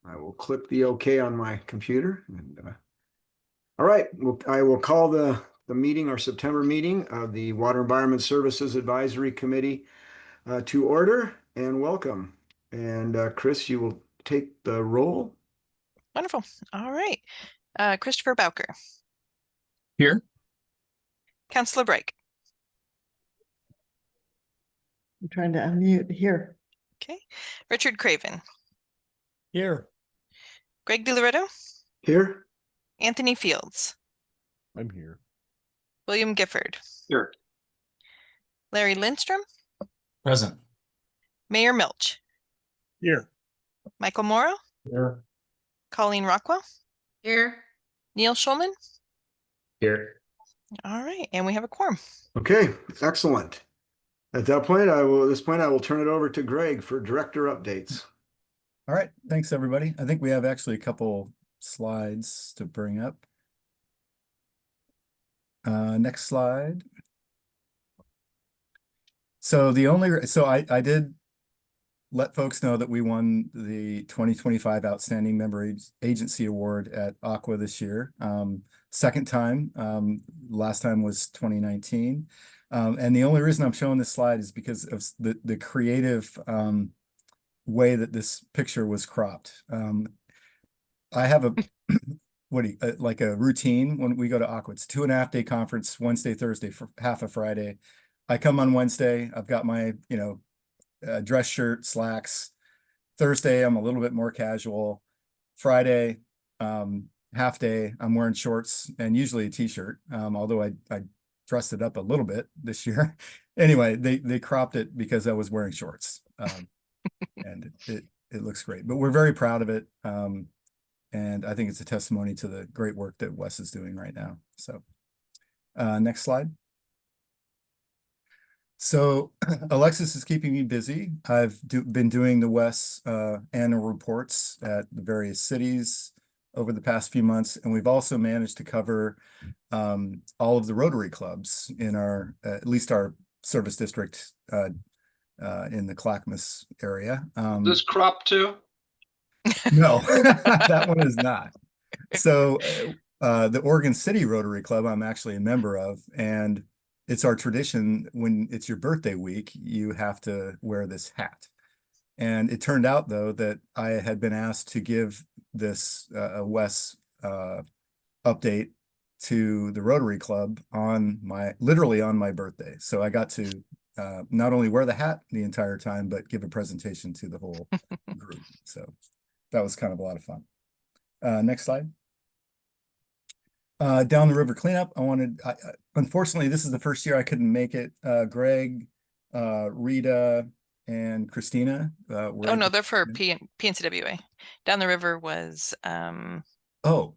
I will click the OK on my computer. And all right, well, I will call the meeting, our September meeting of the Water Environment Services Advisory Committee to order and welcome. And Chris, you will take the roll. Wonderful. All right. Christopher Bowker, Here. Councillor Brake. I'm trying to unmute here. Okay. Richard Craven, Here. Greg DiLoretto, Here. Anthony Fields, I'm here. William Gifford, Here. Larry Lindstrom, Present. Mayor Milch, Here. Michael Morrow, Here. Colleen Rockwell, Here. Neil Schulman. Here. All right, and we have a quorum. Okay, excellent. At that point, I will turn it over to Greg for director updates. All right, thanks everybody. I think we have actually a couple slides to bring up. Next slide. So I did let folks know that we won the 2025 Outstanding Member Agency Award at Aqua this year. Second time, last time was 2019. And the only reason I'm showing this slide is because of the creative way that this picture was cropped. I have a like a routine when we go to Aqua. It's 2.5 day conference, Wednesday, Thursday, for half a Friday. I come on Wednesday, I've got my, dress shirt, slacks. Thursday, I'm a little bit more casual. Friday, half day, I'm wearing shorts and usually a t-shirt. Although I dressed it up a little bit this year. Anyway, they cropped it because I was wearing shorts. And it looks great, but we're very proud of it. And I think it's a testimony to the great work that WES is doing right now. So next slide. So Alexis is keeping me busy. I've been doing the WES annual reports at the various cities over the past few months. And we've also managed to cover all of the Rotary clubs in our, at least our service district in the Clackamas area. This crop too? No, that one is not. So the Oregon City Rotary Club, I'm actually a member of, and it's our tradition when it's your birthday week, you have to wear this hat. And it turned out, though, that I had been asked to give this WES update to the Rotary Club on literally on my birthday. So I got to not only wear the hat the entire time, but give a presentation to the whole group. So that was kind of a lot of fun. Next slide. Down the river cleanup. Unfortunately, this is the first year I couldn't make it. Greg, Rita, and Christina. Oh no, they're for PNCWA. Down the river was Oh.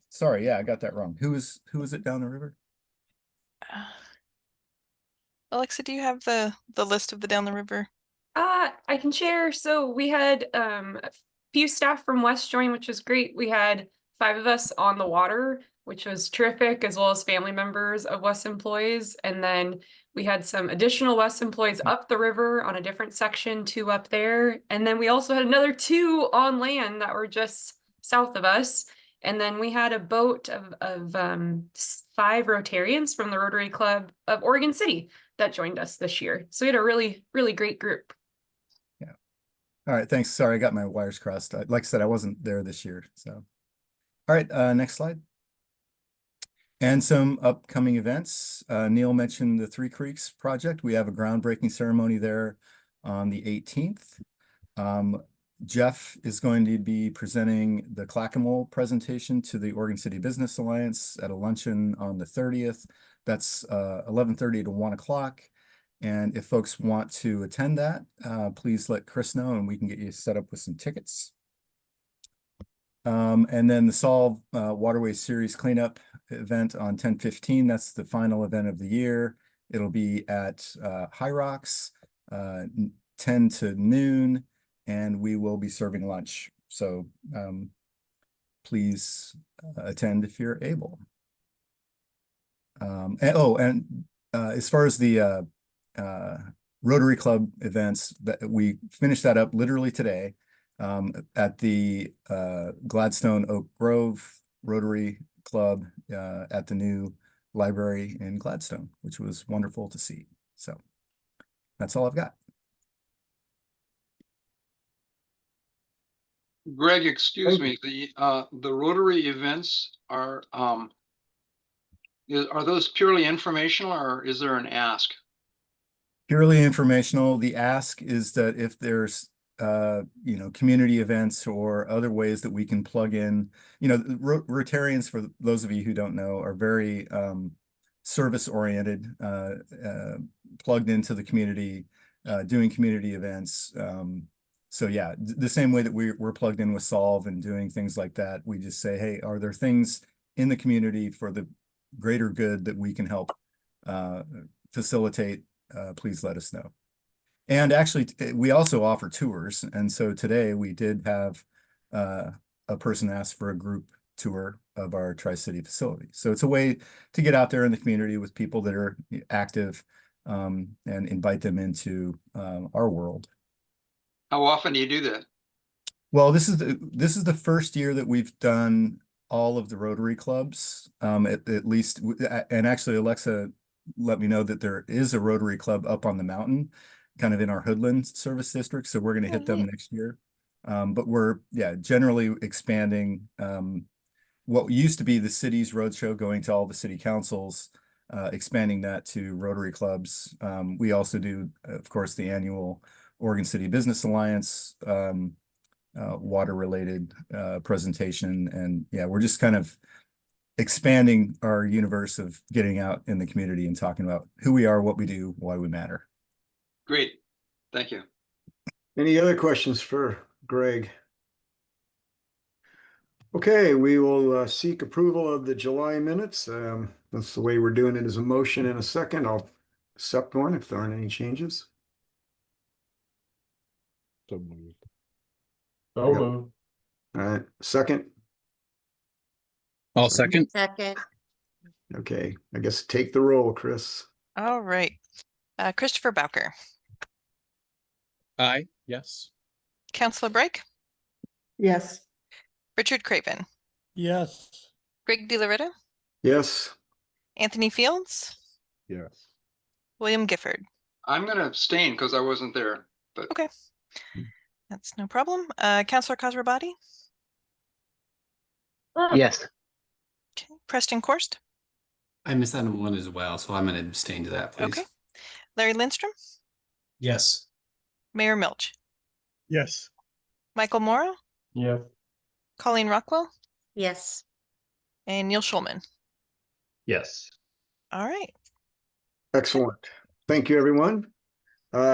Sorry, yeah, I got that wrong. Who is it down the river? Alexa, do you have the list of the down the river? I can share. So we had a few staff from WES join, which was great. We had 5 of us on the water, which was terrific, as well as family members of WES employees. And then we had some additional WES employees up the river on a different section, 2 up there. And then we also had another 2 on land that were just south of us. And then we had a boat of 5 Rotarians from the Rotary Club of Oregon City that joined us this year. So we had a really, really great group. Yeah. All right, thanks. Sorry, I got my wires crossed. Like I said, I wasn't there this year, so. All right, next slide. And some upcoming events. Neil mentioned the Three Creeks project. We have a groundbreaking ceremony there on the 18th. Jeff is going to be presenting the Clackamas presentation to the Oregon City Business Alliance at a luncheon on the 30th. That's 11:30 to 1 o'clock. And if folks want to attend that, please let Chris know and we can get you set up with some tickets. And then the Solve Waterway Series cleanup event on 10/15. That's the final event of the year. It'll be at High Rocks, 10 to noon, and we will be serving lunch. So please attend if you're able. As far as the Rotary Club events, that we finished that up literally today. at the Gladstone Oak Grove Rotary Club at the new library in Gladstone, which was wonderful to see. So that's all I've got. Greg, excuse Thank me, the Rotary events are those purely informational or is there an ask? Purely informational. The ask is that if there's community events or other ways that we can plug in, Rotarians, for those of you who don't know, are very service oriented, plugged into the community, doing community events. So yeah, the same way that we're plugged in with Solve and doing things like that, we just say, hey, are there things in the community for the greater good that we can help facilitate? Please let us know. And actually, we also offer tours. And so today we did have a person ask for a group tour of our Tri-City facility. So it's a way to get out there in the community with people that are active and invite them into our world. How often do you do that? Well, this is the first year that we've done all of the Rotary clubs, at least, and actually Alexa let me know that there is a Rotary Club up on the mountain, kind of in our Hoodland service district. So we're going to hit them next year. But we're, generally expanding what used to be the city's roadshow, going to all the city councils, expanding that to Rotary clubs. We also do, of course, the annual Oregon City Business Alliance water-related presentation. And we're just kind of expanding our universe of getting out in the community and talking about who we are, what we do, why we matter. Great. Thank you. Any other questions for Greg? Okay, we will seek approval of the July minutes. That's the way we're doing it, as a motion in a second. I'll accept one if there aren't any changes. So moved. So moved. All right, second. I'll second. Second. Okay, I guess take the roll, Chris. All right. Christopher Bowker, Aye. Yes. Counselor Brake, Yes. Richard Craven, Yes. Greg DeLoretta, Yes. Anthony Fields, Yes. William Gifford. I'm going to abstain because I wasn't there, but Okay. That's no problem. Counselor Khosrabadi, Yes. okay. Preston Korst, I missed that one as well, so I'm going to abstain to that, please. okay. Larry Lindstrom, Yes. Mayor Milch, Yes. Michael Morrow, Yeah. Colleen Rockwell, Yes. and Neil Schulman. Yes. All right. Excellent. Thank you, everyone.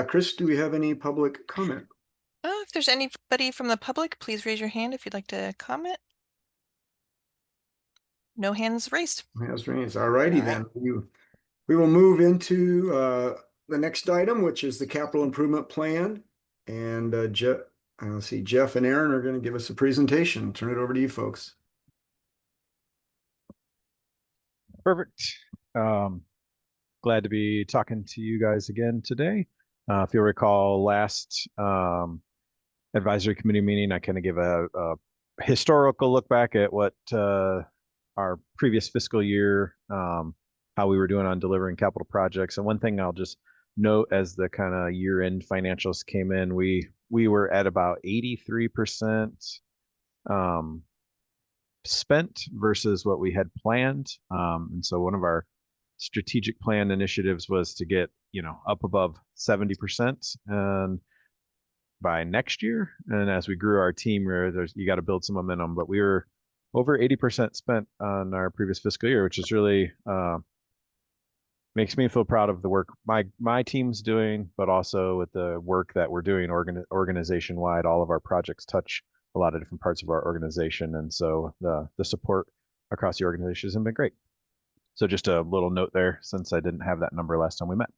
Chris, do we have any public comment? If there's anybody from the public, please raise your hand if you'd like to comment. No hands raised. Has raised. All righty All right. then. We will move into the next item, which is the capital improvement plan. And let's see, Jeff and Aaron are going to give us a presentation. Turn it over to you folks. Perfect. Glad to be talking to you guys again today. If you'll recall, last advisory committee meeting, I kind of give a historical look back at what our previous fiscal year, how we were doing on delivering capital projects. And one thing I'll just note as the kind of year-end financials came in, we were at about 83% spent versus what we had planned. And so one of our strategic plan initiatives was to get, up above 70% and by next year. And as we grew our team, you got to build some momentum, but we were over 80% spent on our previous fiscal year, which is really makes me feel proud of the work my team's doing, but also with the work that we're doing organization wide. All of our projects touch a lot of different parts of our organization, and so the support across the organization has been great. So just a little note there, since I didn't have that number last time we met.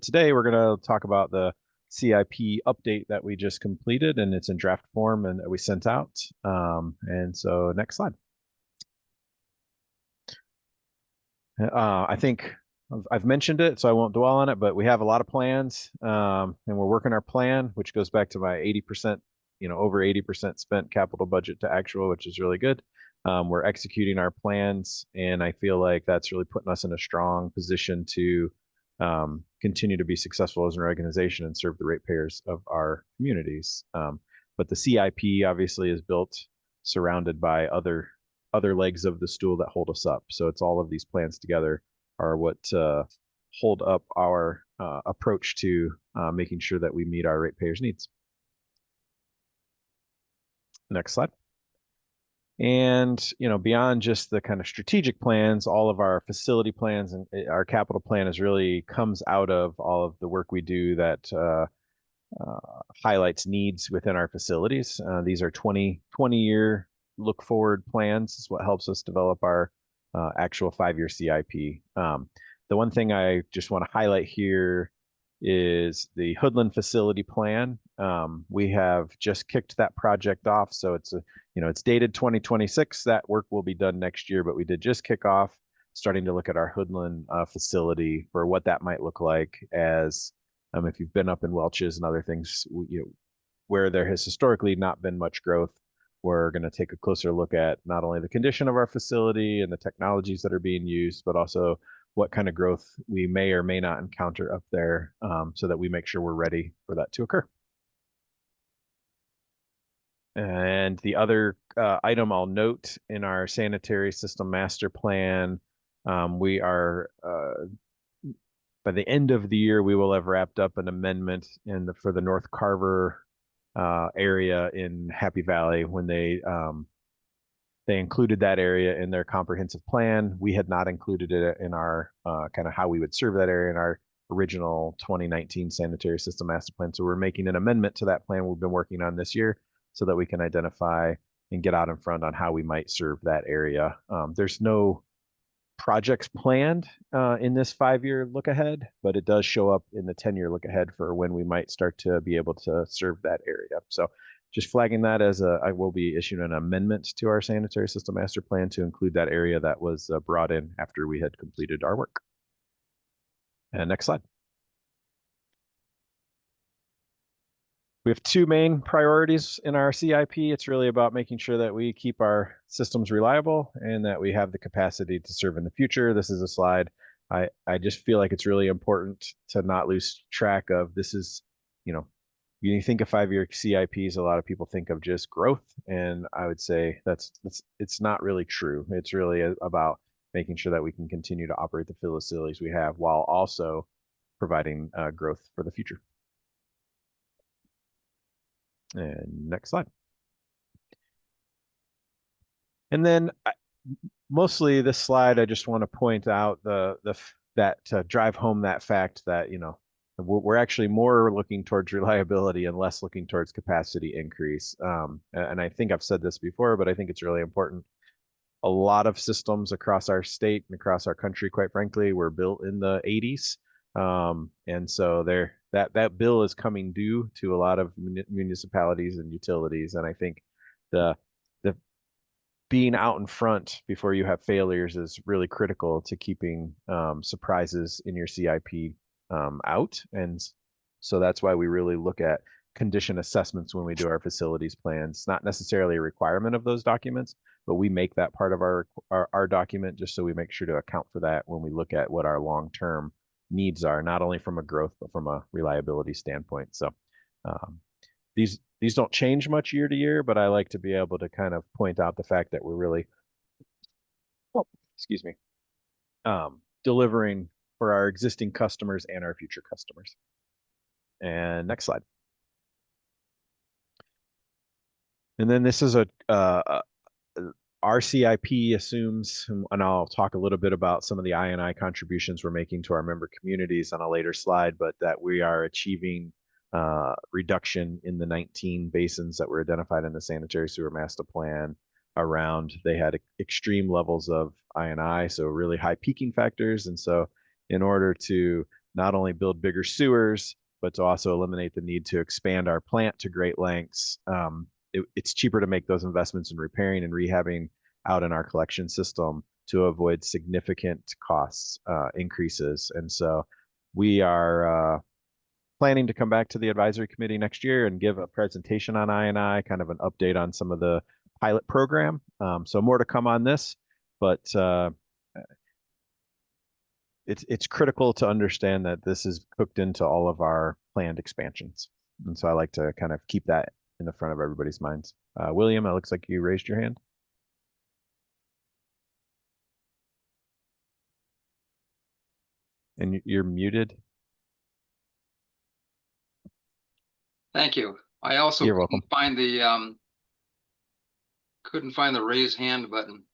Today we're going to talk about the CIP update that we just completed, and it's in draft form and that we sent out. And so next slide. I think I've mentioned it, so I won't dwell on it, but we have a lot of plans, and we're working our plan, which goes back to my 80%, over 80% spent capital budget to actual, which is really good. We're executing our plans, and I feel like that's really putting us in a strong position to continue to be successful as an organization and serve the ratepayers of our communities. But the CIP obviously is built surrounded by other legs of the stool that hold us up. So it's all of these plans together are what hold up our approach to making sure that we meet our ratepayers' needs. Next slide. And beyond just the kind of strategic plans, all of our facility plans and our capital plan is really comes out of all of the work we do that highlights needs within our facilities. These are 20-year look forward plans. Is what helps us develop our actual 5-year CIP. The one thing I just want to highlight here is the Hoodland facility plan. We have just kicked that project off, so it's it's dated 2026. That work will be done next year, but we did just kick off starting to look at our Hoodland facility for what that might look like as if you've been up in Welch's and other things, where there has historically not been much growth. We're going to take a closer look at not only the condition of our facility and the technologies that are being used, but also what kind of growth we may or may not encounter up there, so that we make sure we're ready for that to occur. And the other item I'll note in our sanitary system master plan, we are by the end of the year, we will have wrapped up an amendment for the North Carver area in Happy Valley when they included that area in their comprehensive plan. We had not included it in our kind of how we would serve that area in our original 2019 sanitary system master plan. So we're making an amendment to that plan we've been working on this year so that we can identify and get out in front on how we might serve that area. There's no projects planned in this 5-year look ahead, but it does show up in the 10-year look ahead for when we might start to be able to serve that area. So just flagging that as I will be issuing an amendment to our sanitary system master plan to include that area that was brought in after we had completed our work. And next slide. We have 2 main priorities in our CIP. It's really about making sure that we keep our systems reliable and that we have the capacity to serve in the future. This is a slide. I just feel like it's really important to not lose track of this is, when you think of 5-year CIPs, a lot of people think of just growth. And I would say it's not really true. It's really about making sure that we can continue to operate the facilities we have while also providing growth for the future. And next slide. And then mostly this slide, I just want to point out drive home that fact that, we're actually more looking towards reliability and less looking towards capacity increase. And I think I've said this before, but I think it's really important. A lot of systems across our state and across our country, quite frankly, were built in the 80s. And so that bill is coming due to a lot of municipalities and utilities. And I think the being out in front before you have failures is really critical to keeping surprises in your CIP out. And so that's why we really look at condition assessments when we do our facilities plans. Not necessarily a requirement of those documents, but we make that part of our document just so we make sure to account for that when we look at what our long-term needs are, not only from a growth, but from a reliability standpoint. So these don't change much year to year, but I like to be able to kind of point out the fact that we're really, delivering for our existing customers and our future customers. And next slide. And then this is our CIP assumes, and I'll talk a little bit about some of the I&I contributions we're making to our member communities on a later slide, but that we are achieving reduction in the 19 basins that were identified in the sanitary sewer master plan around. They had extreme levels of I&I, so really high peaking factors. And so in order to not only build bigger sewers, but to also eliminate the need to expand our plant to great lengths, it's cheaper to make those investments in repairing and rehabbing out in our collection system to avoid significant costs increases. And so we are planning to come back to the advisory committee next year and give a presentation on I&I, kind of an update on some of the pilot program. So more to come on this, but it's critical to understand that this is cooked into all of our planned expansions. And so I like to kind of keep that in the front of everybody's minds. William, it looks like you raised your hand. And you're muted. Thank you. I also You're welcome. couldn't find the raise hand button.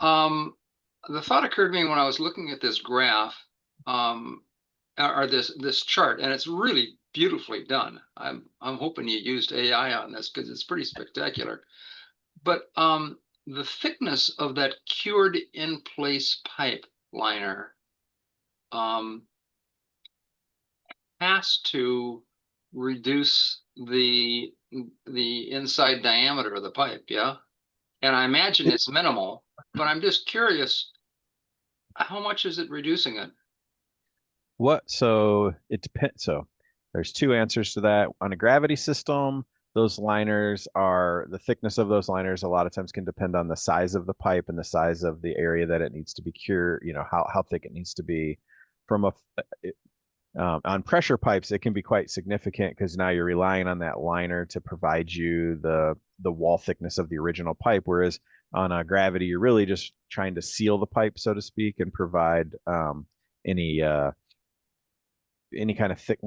The thought occurred to me when I was looking at this graph, or this chart, and it's really beautifully done. I'm hoping you used AI on this because it's pretty spectacular. But the thickness of that cured in place pipe liner has to reduce the inside diameter of the pipe, yeah? And I imagine it's minimal, but I'm just curious, how much is it reducing it? So it depends. So there's two answers to that. On a gravity system, those liners are, the thickness of those liners a lot of times can depend on the size of the pipe and the size of the area that it needs to be cured, how thick it needs to be. On pressure pipes, it can be quite significant because now you're relying on that liner to provide you the wall thickness of the original pipe. Whereas on a gravity, you're really just trying to seal the pipe, so to speak, and provide any kind of thick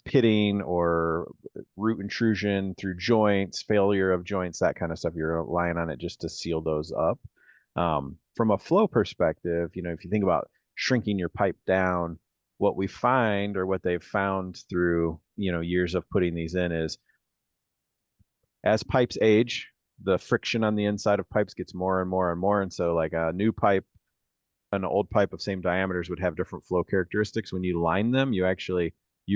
pitting or root intrusion through joints, failure of joints, that kind of stuff. You're relying on it just to seal those up. From a flow perspective, if you think about shrinking your pipe down, what we find, or what they've found through years of putting these in, is as pipes age, the friction on the inside of pipes gets more and more and more. And so like a new pipe, an old pipe of same diameters would have different flow characteristics. When you line them, you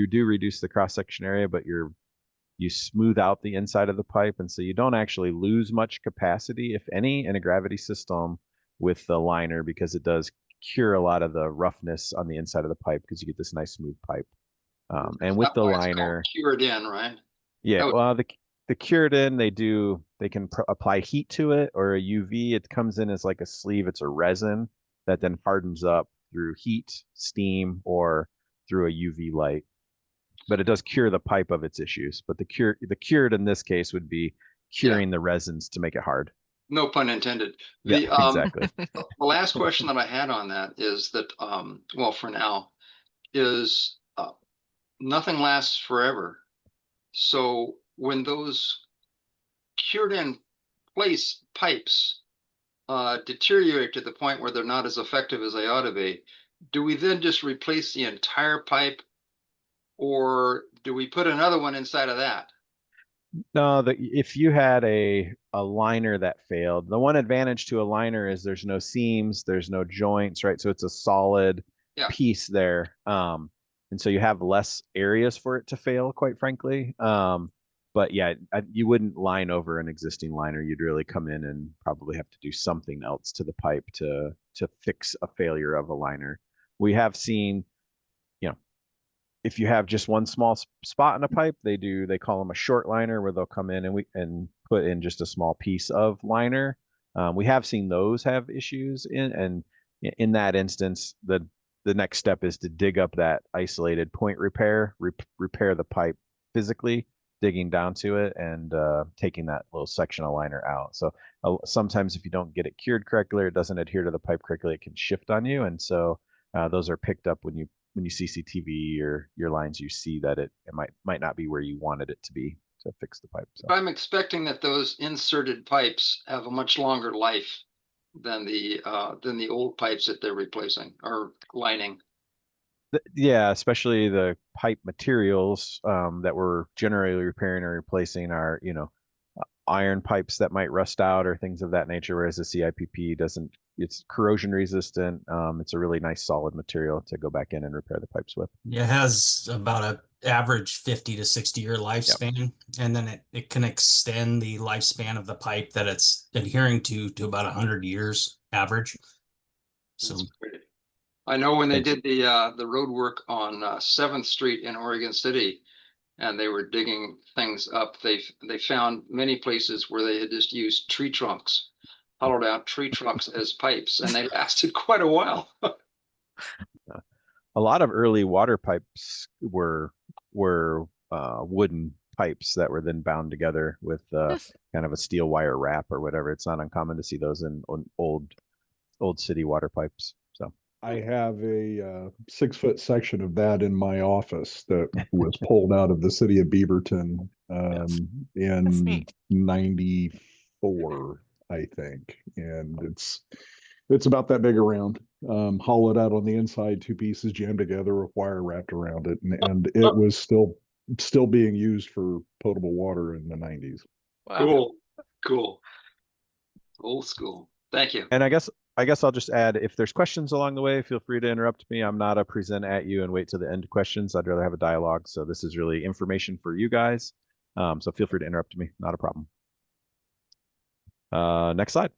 do reduce the cross-section area, but you smooth out the inside of the pipe. And so you don't actually lose much capacity, if any, in a gravity system with the liner, because it does cure a lot of the roughness on the inside of the pipe because you get this nice smooth pipe. And with the liner, cured in, right? yeah, well, the cured in, they can apply heat to it, or a UV. It comes in as like a sleeve. It's a resin that then hardens up through heat, steam, or through a UV light. But it does cure the pipe of its issues. But the cured in this case would be curing the resins to make it hard. No pun intended. Yeah, exactly. The last question that I had on that is that, well, for now, is nothing lasts forever. So when those cured in place pipes deteriorate to the point where they're not as effective as they ought to be, do we then just replace the entire pipe, or do we put another one inside of that? No, if you had a liner that failed, the one advantage to a liner is there's no seams, there's no joints, right? So it's a solid piece there. And so you have less areas for it to fail, quite frankly. But yeah, you wouldn't line over an existing liner. You'd really come in and probably have to do something else to the pipe to fix a failure of a liner. We have seen, if you have just one small spot in a pipe, they call them a short liner, where they'll come in and put in just a small piece of liner. We have seen those have issues in that instance. The next step is to dig up that isolated point repair the pipe physically, digging down to it and taking that little section of liner out. So sometimes if you don't get it cured correctly, or it doesn't adhere to the pipe correctly, it can shift on you. And so those are picked up when you CCTV or your lines, you see that it might not be where you wanted it to be to fix the pipe. So. I'm expecting that those inserted pipes have a much longer life than the old pipes that they're replacing or lining. Yeah, especially the pipe materials that we're generally repairing or replacing are, iron pipes that might rust out or things of that nature, whereas the CIPP it's corrosion resistant. It's a really nice solid material to go back in and repair the pipes with. It has about a average 50 to 60-year lifespan, and then it can extend the lifespan of the pipe that it's adhering to about 100 years average. So That's great. I know when they did the road work on 7th Street in Oregon City, and they were digging things up, they found many places where they had just used tree trunks, hollowed out tree trunks as pipes, and they lasted quite a while. A lot of early water pipes were wooden pipes that were then bound together with kind of a steel wire wrap or whatever. It's not uncommon to see those in old city water pipes. So I have a 6-foot section of that in my office that was pulled out of the city of Beaverton in neat. 94, I think. And it's about that big around. Hollowed out on the inside, 2 pieces jammed together with wire wrapped around it. And it was still being used for potable water in the 90s. Wow. Cool. Old school. Thank you. and I guess I'll just add, if there's questions along the way, feel free to interrupt me. I'm not a present at you and wait till the end questions. I'd rather have a dialogue. So this is really information for you guys. So feel free to interrupt me. Not a problem. Next slide.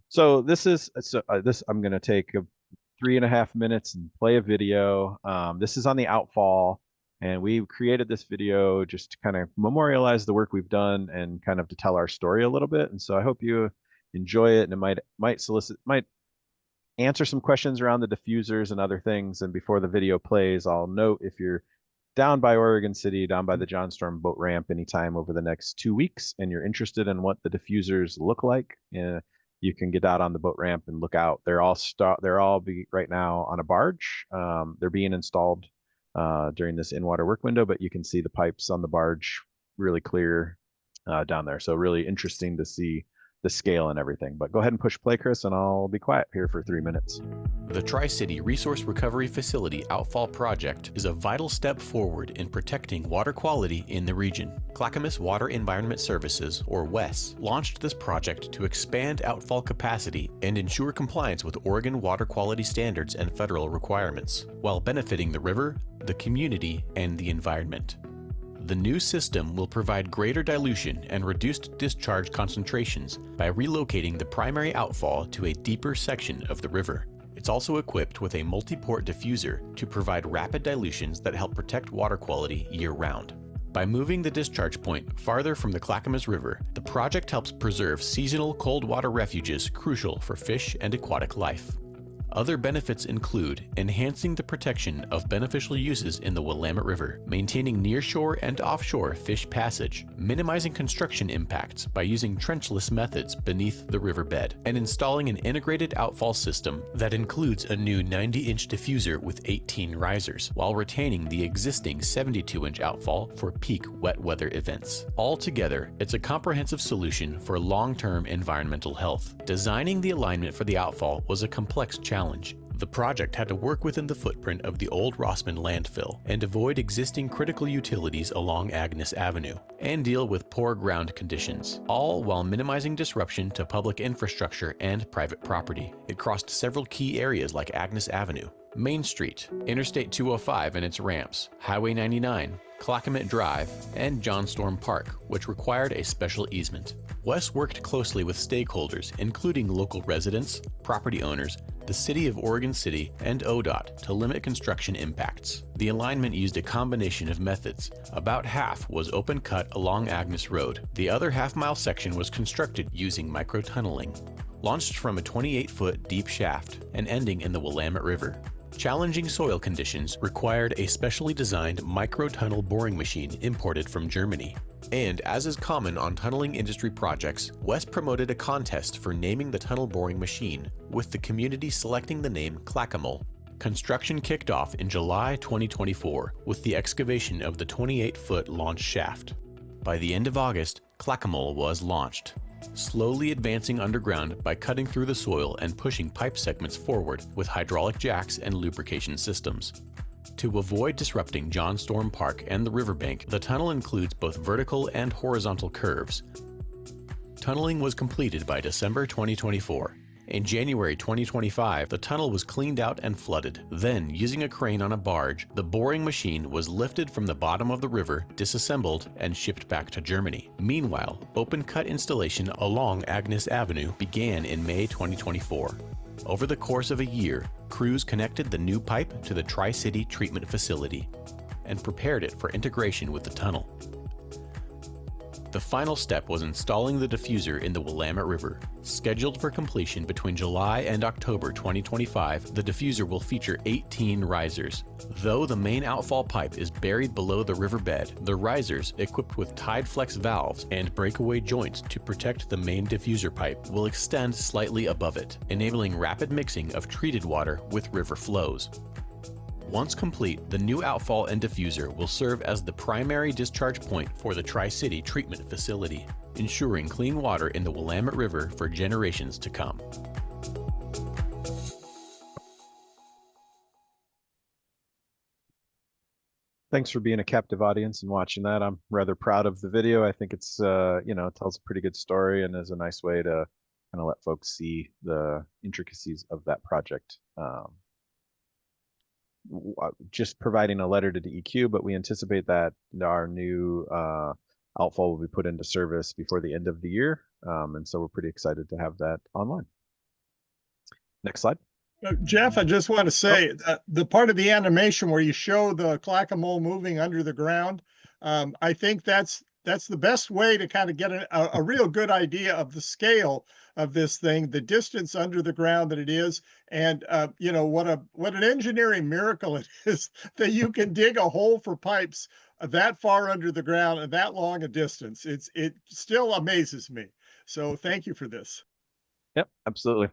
So this I'm going to take 3.5 minutes and play a video. This is on the outfall, and we created this video just to kind of memorialize the work we've done and kind of to tell our story a little bit. And so I hope you enjoy it, and it might answer some questions around the diffusers and other things. And before the video plays, I'll note, if you're down by Oregon City, down by the John Storm boat ramp anytime over the next 2 weeks, and you're interested in what the diffusers look like, you can get out on the boat ramp and look out. They're all right now on a barge. They're being installed during this in-water work window, but you can see the pipes on the barge really clear down there. So really interesting to see the scale and everything. But go ahead and push play, Chris, and I'll be quiet here for 3 minutes. The Tri-City Resource Recovery Facility Outfall Project is a vital step forward in protecting water quality in the region. Clackamas Water Environment Services, or WES, launched this project to expand outfall capacity and ensure compliance with Oregon water quality standards and federal requirements, while benefiting the river, the community, and the environment. The new system will provide greater dilution and reduced discharge concentrations by relocating the primary outfall to a deeper section of the river. It's also equipped with a multi-port diffuser to provide rapid dilutions that help protect water quality year-round. By moving the discharge point farther from the Clackamas River, the project helps preserve seasonal cold water refuges crucial for fish and aquatic life. Other benefits include enhancing the protection of beneficial uses in the Willamette River, maintaining nearshore and offshore fish passage, minimizing construction impacts by using trenchless methods beneath the riverbed, and installing an integrated outfall system that includes a new 90-inch diffuser with 18 risers, while retaining the existing 72-inch outfall for peak wet weather events. Altogether, it's a comprehensive solution for long-term environmental health. Designing the alignment for the outfall was a complex challenge. The project had to work within the footprint of the old Rossman landfill and avoid existing critical utilities along Agnes Avenue, and deal with poor ground conditions, all while minimizing disruption to public infrastructure and private property. It crossed several key areas like Agnes Avenue, Main Street, Interstate 205 and its ramps, Highway 99, Clackamas Drive, and John Storm Park, which required a special easement. WES worked closely with stakeholders, including local residents, property owners, the City of Oregon City, and ODOT, to limit construction impacts. The alignment used a combination of methods. About half was open cut along Agnes Road. The other half-mile section was constructed using microtunneling, launched from a 28-foot deep shaft and ending in the Willamette River. Challenging soil conditions required a specially designed micro-tunnel boring machine imported from Germany. And as is common on tunneling industry projects, WES promoted a contest for naming the tunnel boring machine, with the community selecting the name Clackamas. Construction kicked off in July 2024 with the excavation of the 28-foot launch shaft. By the end of August, Clackamas was launched, slowly advancing underground by cutting through the soil and pushing pipe segments forward with hydraulic jacks and lubrication systems. To avoid disrupting John Storm Park and the riverbank, the tunnel includes both vertical and horizontal curves. Tunneling was completed by December 2024, In January 2025, the tunnel was cleaned out and flooded. Then, using a crane on a barge, the boring machine was lifted from the bottom of the river, disassembled, and shipped back to Germany. Meanwhile, open cut installation along Agnes Avenue began in May 2024. Over the course of a year, crews connected the new pipe to the Tri-City Treatment Facility and prepared it for integration with the tunnel. The final step was installing the diffuser in the Willamette River. Scheduled for completion between July and October 2025, the diffuser will feature 18 risers. Though the main outfall pipe is buried below the riverbed, the risers, equipped with tide flex valves and breakaway joints to protect the main diffuser pipe, will extend slightly above it, enabling rapid mixing of treated water with river flows. Once complete, the new outfall and diffuser will serve as the primary discharge point for the Tri-City Treatment Facility, ensuring clean water in the Willamette River for generations to come. Thanks for being a captive audience and watching that. I'm rather proud of the video. I think it's, it tells a pretty good story and is a nice way to kind of let folks see the intricacies of that project. Just providing a letter to DEQ, but we anticipate that our new outfall will be put into service before the end of the year. And so we're pretty excited to have that online. Next slide. Jeff, I just want to say the part of the animation where you show the clackamole moving under the ground, I think that's the best way to kind of get a real good idea of the scale of this thing, the distance under the ground that it is, and what an engineering miracle it is that you can dig a hole for pipes that far under the ground and that long a distance. It still amazes me. So thank you for this. Yep, absolutely.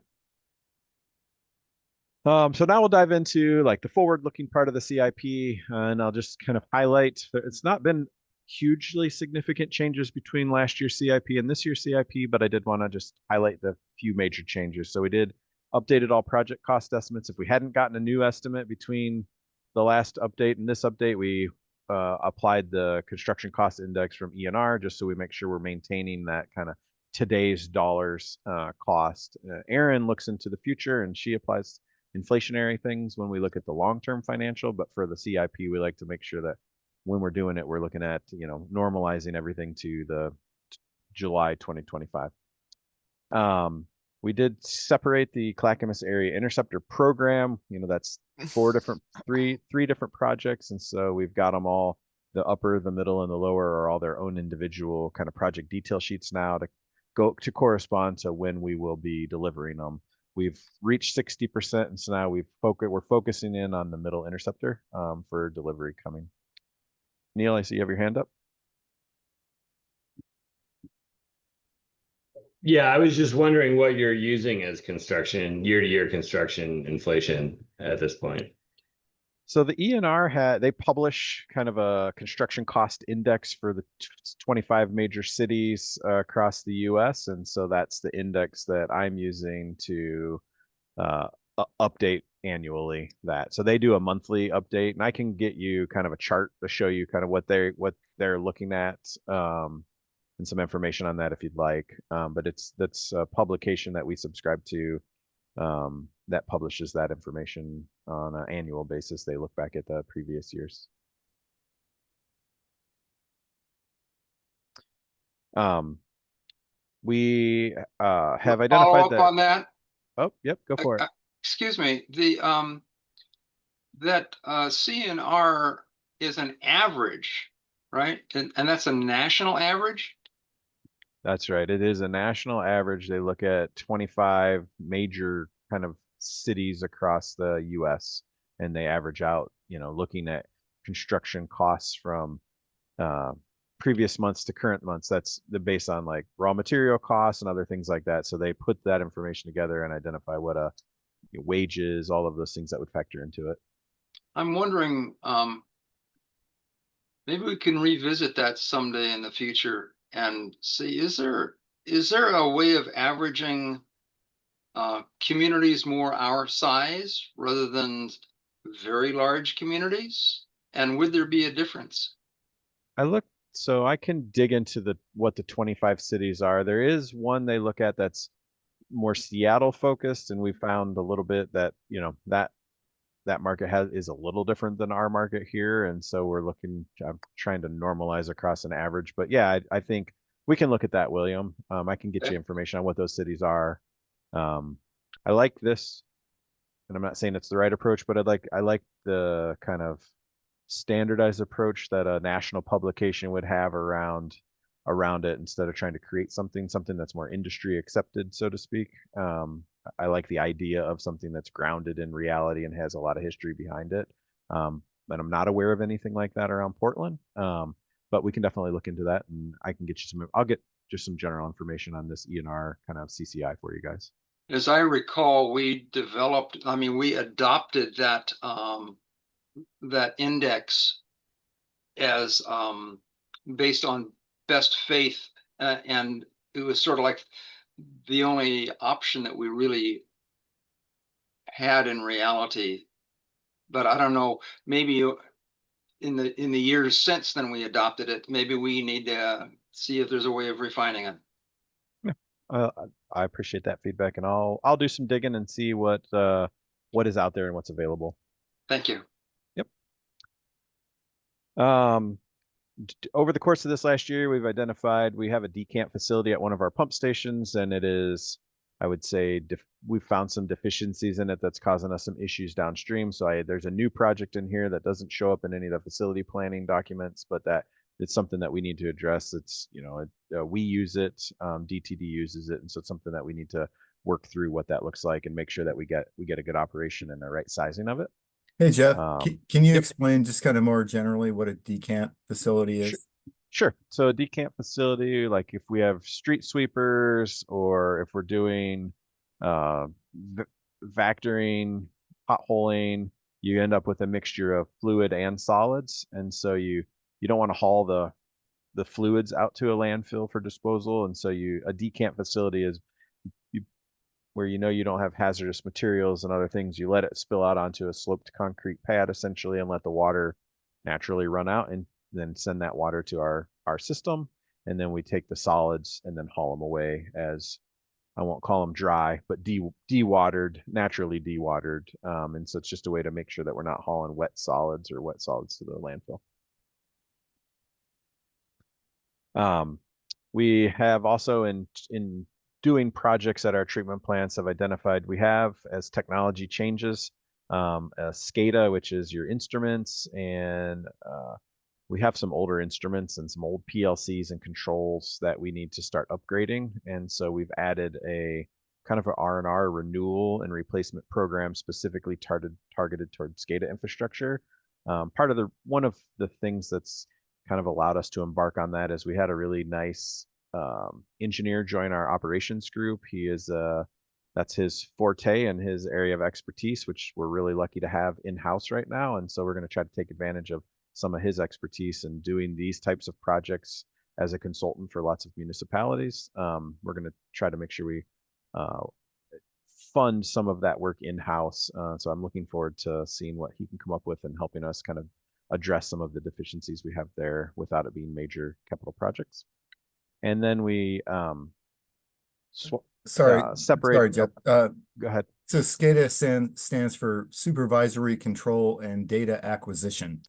So now we'll dive into like the forward-looking part of the CIP, and I'll just kind of highlight. It's not been hugely significant changes between last year's CIP and this year's CIP, but I did want to just highlight the few major changes. So we did updated all project cost estimates. If we hadn't gotten a new estimate between the last update and this update, we applied the construction cost index from ENR just so we make sure we're maintaining that kind of today's dollars cost. Erin looks into the future and she applies inflationary things when we look at the long-term financial, but for the CIP, we like to make sure that when we're doing it, we're looking at, normalizing everything to the July 2025. We did separate the Clackamas Area Interceptor Program. That's three different projects. And so we've got them all, the upper, the middle, and the lower are all their own individual kind of project detail sheets now to correspond to when we will be delivering them. We've reached 60%, and so now we're focusing in on the middle interceptor for delivery coming. Neil, I see you have your hand up. Yeah, I was just wondering what you're using as construction, year-to-year construction inflation at this point. So the ENR they publish kind of a construction cost index for the 25 major cities across the US. And so that's the index that I'm using to update annually that. So they do a monthly update, and I can get you kind of a chart to show you kind of what they're looking at and some information on that if you'd like. But that's a publication that we subscribe to that publishes that information on an annual basis. They look back at the previous years. We have identified that. On that. Oh, yep, go for it. Excuse me. That CNR is an average, right? And that's a national average? That's right. It is a national average. They look at 25 major kind of cities across the US, and they average out, looking at construction costs from previous months to current months. That's based on like raw material costs and other things like that. So they put that information together and identify what wages, all of those things that would factor into it. I'm wondering, maybe we can revisit that someday in the future and see, is there a way of averaging communities more our size rather than very large communities? And would there be a difference? So I can dig into what the 25 cities are. There is one they look at that's more Seattle focused, and we found a little bit that, you know, that market is a little different than our market here, and so we're looking, I'm trying to normalize across an average. But yeah, I think we can look at that, William. I can get you information on what those cities are. I like this, and I'm not saying it's the right approach, but I like the kind of standardized approach that a national publication would have around it, instead of trying to create something that's more industry accepted, so to speak. I like the idea of something that's grounded in reality and has a lot of history behind it. And I'm not aware of anything like that around Portland. But we can definitely look into that, and I'll get just some general information on this ENR kind of CCI for you guys. As I recall, we adopted that that index as based on best faith, and it was sort of like the only option that we really had in reality. But I don't know, maybe in the years since then we adopted it, maybe we need to see if there's a way of refining it. I appreciate that feedback, and I'll do some digging and see what is out there and what's available. Thank you. Yep. Over the course of this last year, we have a decant facility at one of our pump stations, and it is, I would say, we've found some deficiencies in it that's causing us some issues downstream. So there's a new project in here that doesn't show up in any of the facility planning documents, but that it's something that we need to address. It's, you know, we use it, DTD uses it, and so it's something that we need to work through what that looks like and make sure that we get a good operation and the right sizing of it. Hey, Jeff, can you Yep. explain just kind of more generally what a decant facility is? Sure. So a decant facility, like if we have street sweepers, or if we're doing vectoring, potholing, you end up with a mixture of fluid and solids. And so you don't want to haul the fluids out to a landfill for disposal. And so a decant facility is where you don't have hazardous materials and other things. You let it spill out onto a sloped concrete pad essentially, and let the water naturally run out, and then send that water to our system. And then we take the solids and then haul them away as, I won't call them dry, but dewatered, naturally dewatered. And so it's just a way to make sure that we're not hauling wet solids to the landfill. We have also in doing projects at our treatment plants have identified, we have, as technology changes, SCADA, which is your instruments, and we have some older instruments and some old PLCs and controls that we need to start upgrading. And so we've added a kind of an R&R renewal and replacement program specifically targeted towards SCADA infrastructure. One of the things that's kind of allowed us to embark on that is we had a really nice engineer join our operations group. That's his forte and his area of expertise, which we're really lucky to have in-house right now. And so we're going to try to take advantage of some of his expertise in doing these types of projects as a consultant for lots of municipalities. We're going to try to make sure we fund some of that work in-house. So I'm looking forward to seeing what he can come up with and helping us kind of address some of the deficiencies we have there without it being major capital projects. And then we Sorry, Jeff. Go ahead. So SCADA stands for Supervisory Control and Data Acquisition.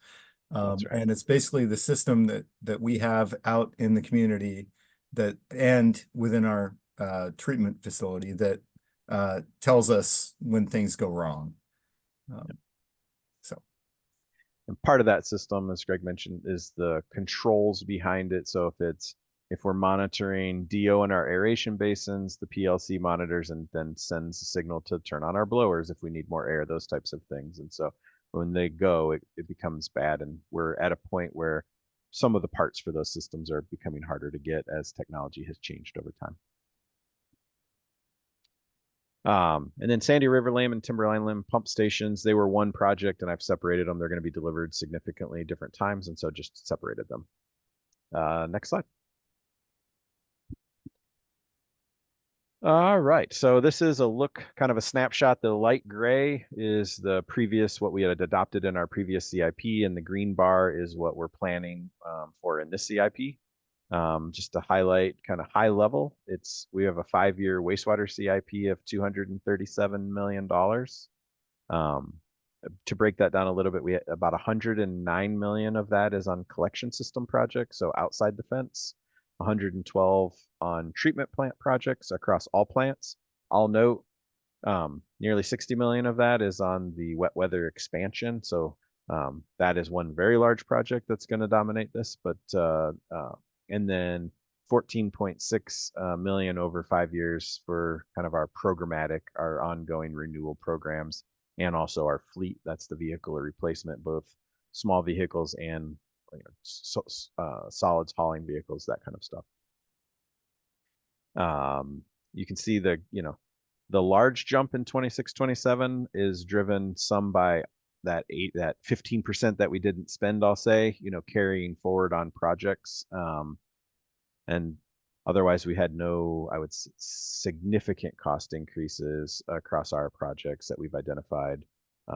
That's right. And it's basically the system that we have out in the community and within our treatment facility that tells us when things go wrong. And part of that system, as Greg mentioned, is the controls behind it. So if we're monitoring DO in our aeration basins, the PLC monitors and then sends a signal to turn on our blowers if we need more air, those types of things. And so when they go, it becomes bad. And we're at a point where some of the parts for those systems are becoming harder to get as technology has changed over time. And then Sandy River Limb and Timberline Limb pump stations, they were one project, and I've separated them. They're going to be delivered significantly different times, and so just separated them. Next slide. All right, so this is a look, kind of a snapshot. The light gray is the previous, what we had adopted in our previous CIP, and the green bar is what we're planning for in this CIP. Just to highlight kind of high level, we have a 5-year wastewater CIP of $237 million. To break that down a little bit, we had about 109 million of that is on collection system projects, so outside the fence, 112 on treatment plant projects across all plants. I'll note nearly 60 million of that is on the wet weather expansion. So that is one very large project that's going to dominate this, but and then 14.6 million over 5 years for kind of our programmatic, our ongoing renewal programs, and also our fleet. That's the vehicle replacement, both small vehicles and solids hauling vehicles, that kind of stuff. You can see the large jump in 26-27 is driven some by that 15% that we didn't spend, I'll say, carrying forward on projects. And otherwise we had no, I would say, significant cost increases across our projects that we've identified,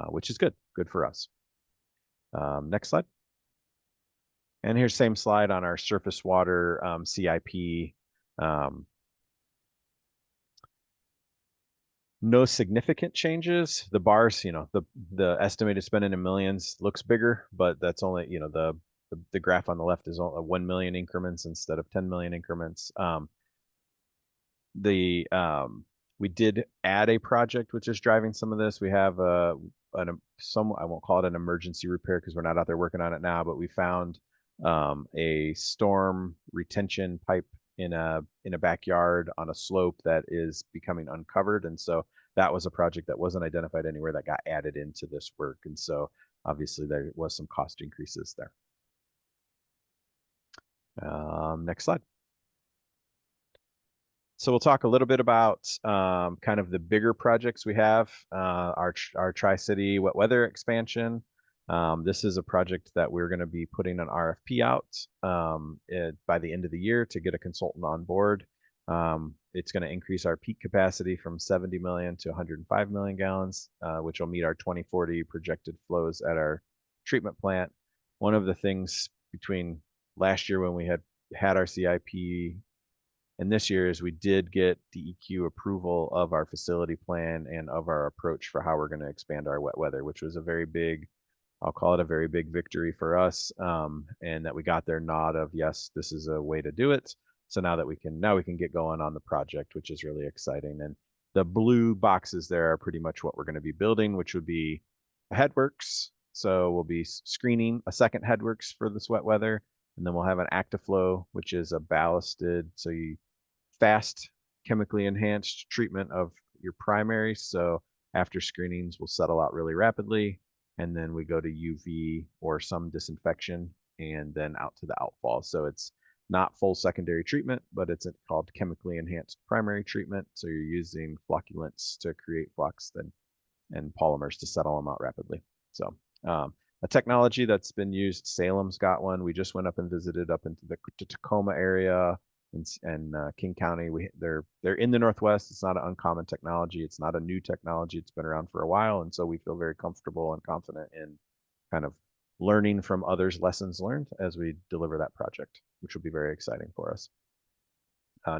which is good for us. Next slide. And here's same slide on our surface water CIP. No significant changes. The bars, the estimated spending in millions looks bigger, but that's only, the graph on the left is only 1 million increments instead of 10 million increments. We did add a project which is driving some of this. We have I won't call it an emergency repair because we're not out there working on it now, but we found a storm retention pipe in a backyard on a slope that is becoming uncovered, and so that was a project that wasn't identified anywhere that got added into this work, and so obviously there was some cost increases there. Next slide. So we'll talk a little bit about kind of the bigger projects we have. Our Tri-City wet weather expansion. This is a project that we're going to be putting an RFP out by the end of the year to get a consultant on board. It's going to increase our peak capacity from 70 million to 105 million gallons, which will meet our 2040 projected flows at our treatment plant. One of the things between last year when we had our CIP and this year is we did get DEQ approval of our facility plan and of our approach for how we're going to expand our wet weather, which was a very big, I'll call it a very big victory for us, and that we got their nod of yes, this is a way to do it. So now we can get going on the project, which is really exciting. And the blue boxes there are pretty much what we're going to be building, which would be a headworks. So we'll be screening a second headworks for this wet weather, and then we'll have an active flow, which is a ballasted, so you fast chemically enhanced treatment of your primary. So after screenings will settle out really rapidly, and then we go to UV or some disinfection and then out to the outfall. So it's not full secondary treatment, but it's called chemically enhanced primary treatment. So you're using flocculants to create flux and polymers to settle them out rapidly. So a technology that's been used, Salem's got one. We just went up and visited up into the Tacoma area and King County. They're in the Northwest. It's not an uncommon technology. It's not a new technology. It's been around for a while, and so we feel very comfortable and confident in kind of learning from others' lessons learned as we deliver that project, which will be very exciting for us.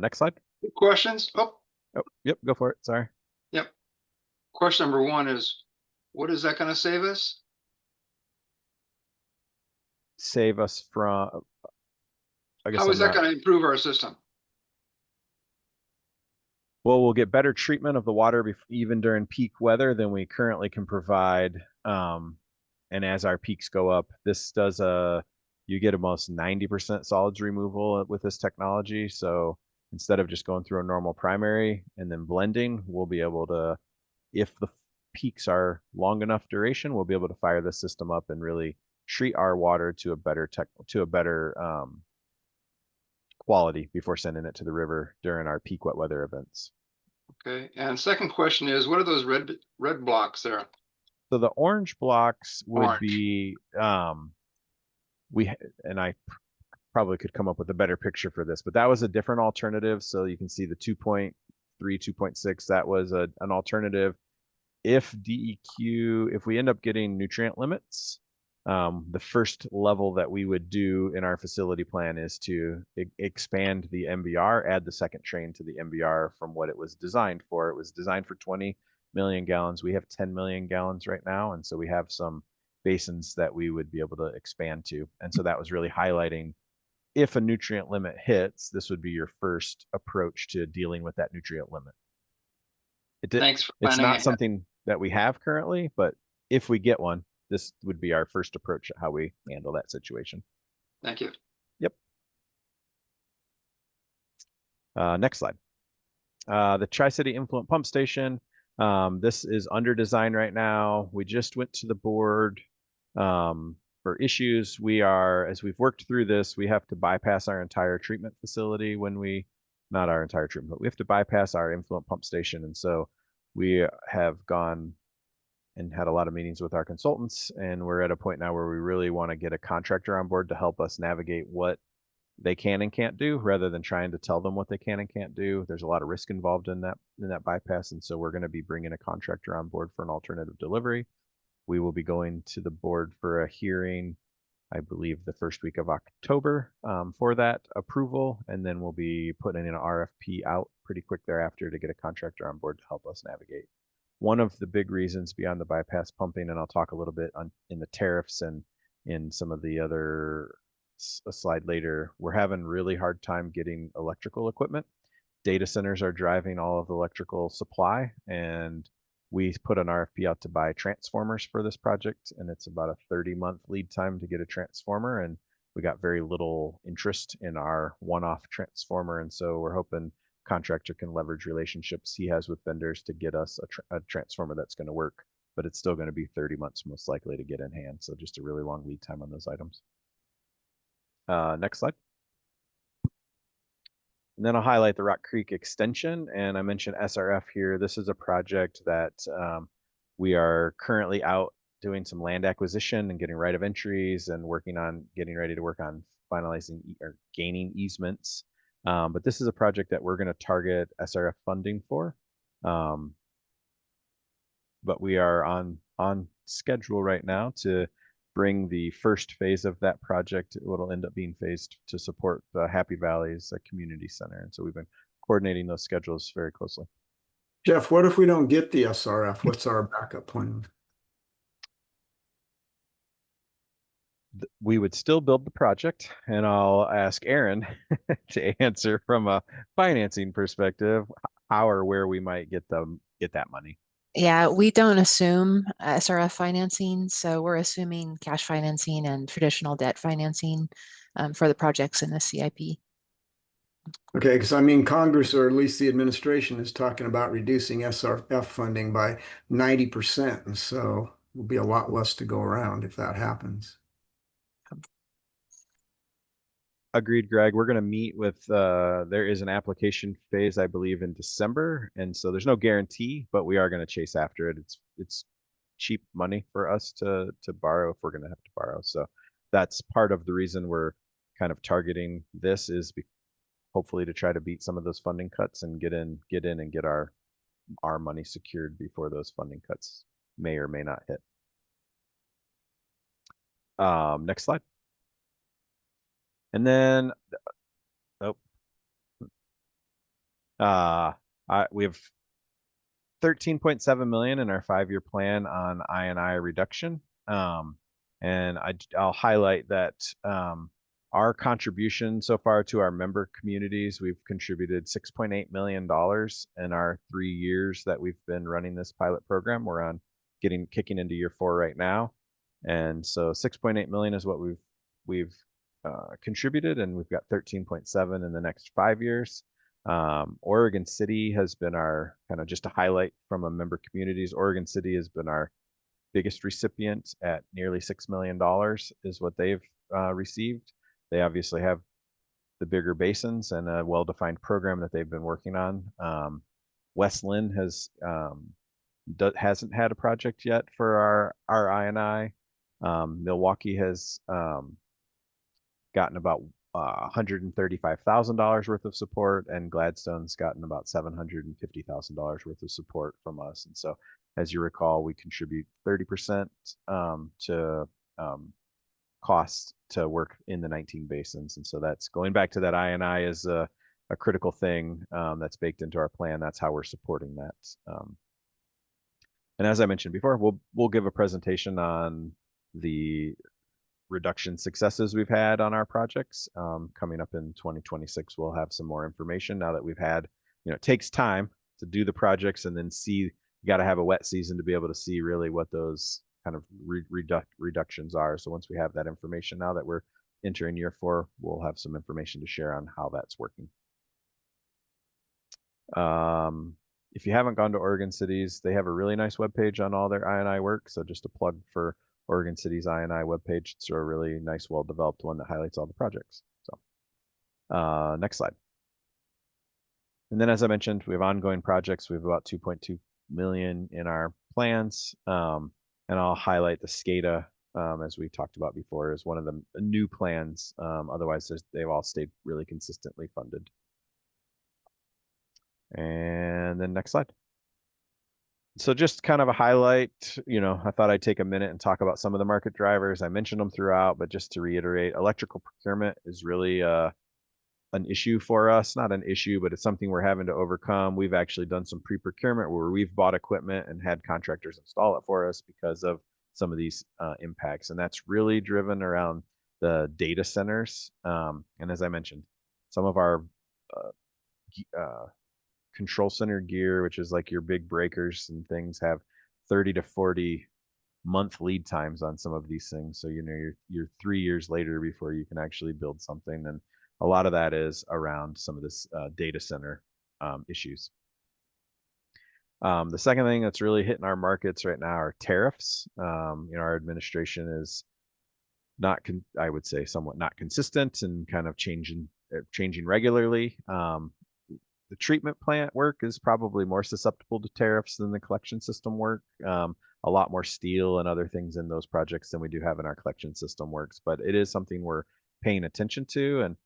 Next slide. Questions? Oh, yep, go for it. Sorry. Yep. Question number one is, what is that going to save us? Save us from. How is that going to improve our system? Well, we'll get better treatment of the water even during peak weather than we currently can provide. And as our peaks go up, this does you get almost 90% solids removal with this technology. So instead of just going through a normal primary and then blending, we'll be able to, if the peaks are long enough duration, we'll be able to fire the system up and really treat our water to a better quality before sending it to the river during our peak wet weather events. Okay, and second question is, what are those red blocks there? So the orange blocks would be I probably could come up with a better picture for this, but that was a different alternative. So you can see the 2.3, 2.6, that was an alternative. If we end up getting nutrient limits, The first level that we would do in our facility plan is to expand the MBR, add the second train to the MBR from what it was designed for. It was designed for 20 million gallons. We have 10 million gallons right now, and so we have some basins that we would be able to expand to. And so that was really highlighting, if a nutrient limit hits, this would be your first approach to dealing with that nutrient limit. Thanks for It's planning not ahead. something that we have currently, but if we get one, this would be our first approach at how we handle that situation. Thank you. Yep. Next slide. The Tri-City Influent Pump Station. This is under design right now. We just went to the board for issues. As we've worked through this, we have to bypass our entire treatment facility not our entire treatment, but we have to bypass our influent pump station. And so we have gone and had a lot of meetings with our consultants, and we're at a point now where we really want to get a contractor on board to help us navigate what they can and can't do, rather than trying to tell them what they can and can't do. There's a lot of risk involved in that bypass, and so we're going to be bringing a contractor on board for an alternative delivery. We will be going to the board for a hearing, I believe, the first week of October for that approval, and then we'll be putting an RFP out pretty quick thereafter to get a contractor on board to help us navigate. One of the big reasons beyond the bypass pumping, and I'll talk a little bit in the tariffs and in some of the other a slide later, we're having really hard time getting electrical equipment. Data centers are driving all of the electrical supply, and we put an RFP out to buy transformers for this project, and it's about a 30-month lead time to get a transformer, and we got very little interest in our one-off transformer, and so we're hoping contractor can leverage relationships he has with vendors to get us a transformer that's going to work, but it's still going to be 30 months most likely to get in hand, so just a really long lead time on those items. Next slide. And then I'll highlight the Rock Creek extension, and I mentioned SRF here. This is a project that we are currently out doing some land acquisition and getting right of entries and working on getting ready to work on finalizing or gaining easements. But this is a project that we're going to target SRF funding for. But we are on schedule right now to bring the first phase of that project. It'll end up being phased to support the Happy Valleys Community Center. And so we've been coordinating those schedules very closely. Jeff, what if we don't get the SRF? What's our backup plan? We would still build the project, and I'll ask Aaron to answer from a financing perspective how or where we might get that money. Yeah, we don't assume SRF financing, so we're assuming cash financing and traditional debt financing for the projects in the CIP. Okay, because I mean, Congress, or at least the administration, is talking about reducing SRF funding by 90%, and so there'll be a lot less to go around if that happens. Agreed, Greg. We're going to meet with, there is an application phase, I believe, in December. And so there's no guarantee, but we are going to chase after it. It's cheap money for us to borrow if we're going to have to borrow. So that's part of the reason we're kind of targeting this, is hopefully to try to beat some of those funding cuts and get in and get our money secured before those funding cuts may or may not hit. Next slide. And then, we have 13.7 million in our 5-year plan on I&I reduction. And I'll highlight that our contribution so far to our member communities, we've contributed $6.8 million in our 3 years that we've been running this pilot program. We're on kicking into year 4 right now. And so 6.8 million is what we've contributed, and we've got 13.7 in the next 5 years. Oregon City has been our, kind of just to highlight from a member communities, Oregon City has been our biggest recipient at nearly $6 million is what they've received. They obviously have the bigger basins and a well-defined program that they've been working on. West Linn hasn't had a project yet for our I&I. Milwaukee has gotten about $135,000 worth of support, and Gladstone's gotten about $750,000 worth of support from us. And so, as you recall, we contribute 30% to cost to work in the 19 basins. And so that's going back to that I&I is a critical thing that's baked into our plan. That's how we're supporting that. And as I mentioned before, we'll give a presentation on the reduction successes we've had on our projects. Coming up in 2026, we'll have some more information now that we've had, it takes time to do the projects and then see, you got to have a wet season to be able to see really what those kind of reductions are. So once we have that information, now that we're entering year 4, we'll have some information to share on how that's working. If you haven't gone to Oregon Cities, they have a really nice webpage on all their I&I work. So just a plug for Oregon Cities I&I webpage. It's a really nice, well-developed one that highlights all the projects. So next slide. And then as I mentioned, we have ongoing projects. We have about 2.2 million in our plans. And I'll highlight the SCADA, as we talked about before, as one of the new plans. Otherwise, they've all stayed really consistently funded. And then next slide. So just kind of a highlight, I thought I'd take a minute and talk about some of the market drivers. I mentioned them throughout, but just to reiterate, electrical procurement is really an issue for us. Not an issue, but it's something we're having to overcome. We've actually done some pre-procurement where we've bought equipment and had contractors install it for us because of some of these impacts. And that's really driven around the data centers. And as I mentioned, some of our control center gear, which is like your big breakers and things, have 30 to 40 month lead times on some of these things. So you're 3 years later before you can actually build something, and a lot of that is around some of this data center issues. The second thing that's really hitting our markets right now are tariffs. Our administration is I would say somewhat not consistent and kind of changing regularly. The treatment plant work is probably more susceptible to tariffs than the collection system work. A lot more steel and other things in those projects than we do have in our collection system works, but it is something we're paying attention to. And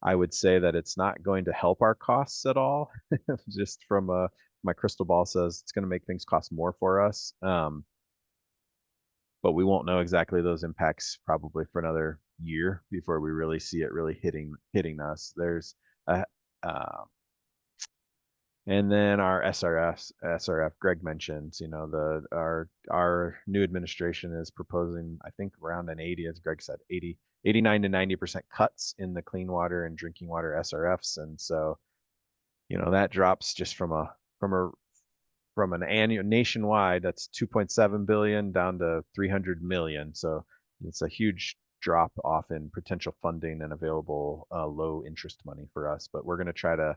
I would say that it's not going to help our costs at all. Just from my crystal ball says it's going to make things cost more for us. But we won't know exactly those impacts probably for another year before we really see it really hitting us. There's and then our SRF, Greg mentioned, our new administration is proposing, I think around an 80, as Greg said, 89 to 90% cuts in the clean water and drinking water SRFs. And so, that drops just from an annual nationwide, that's 2.7 billion down to 300 million. So it's a huge drop off in potential funding and available low interest money for us. But we're going to try to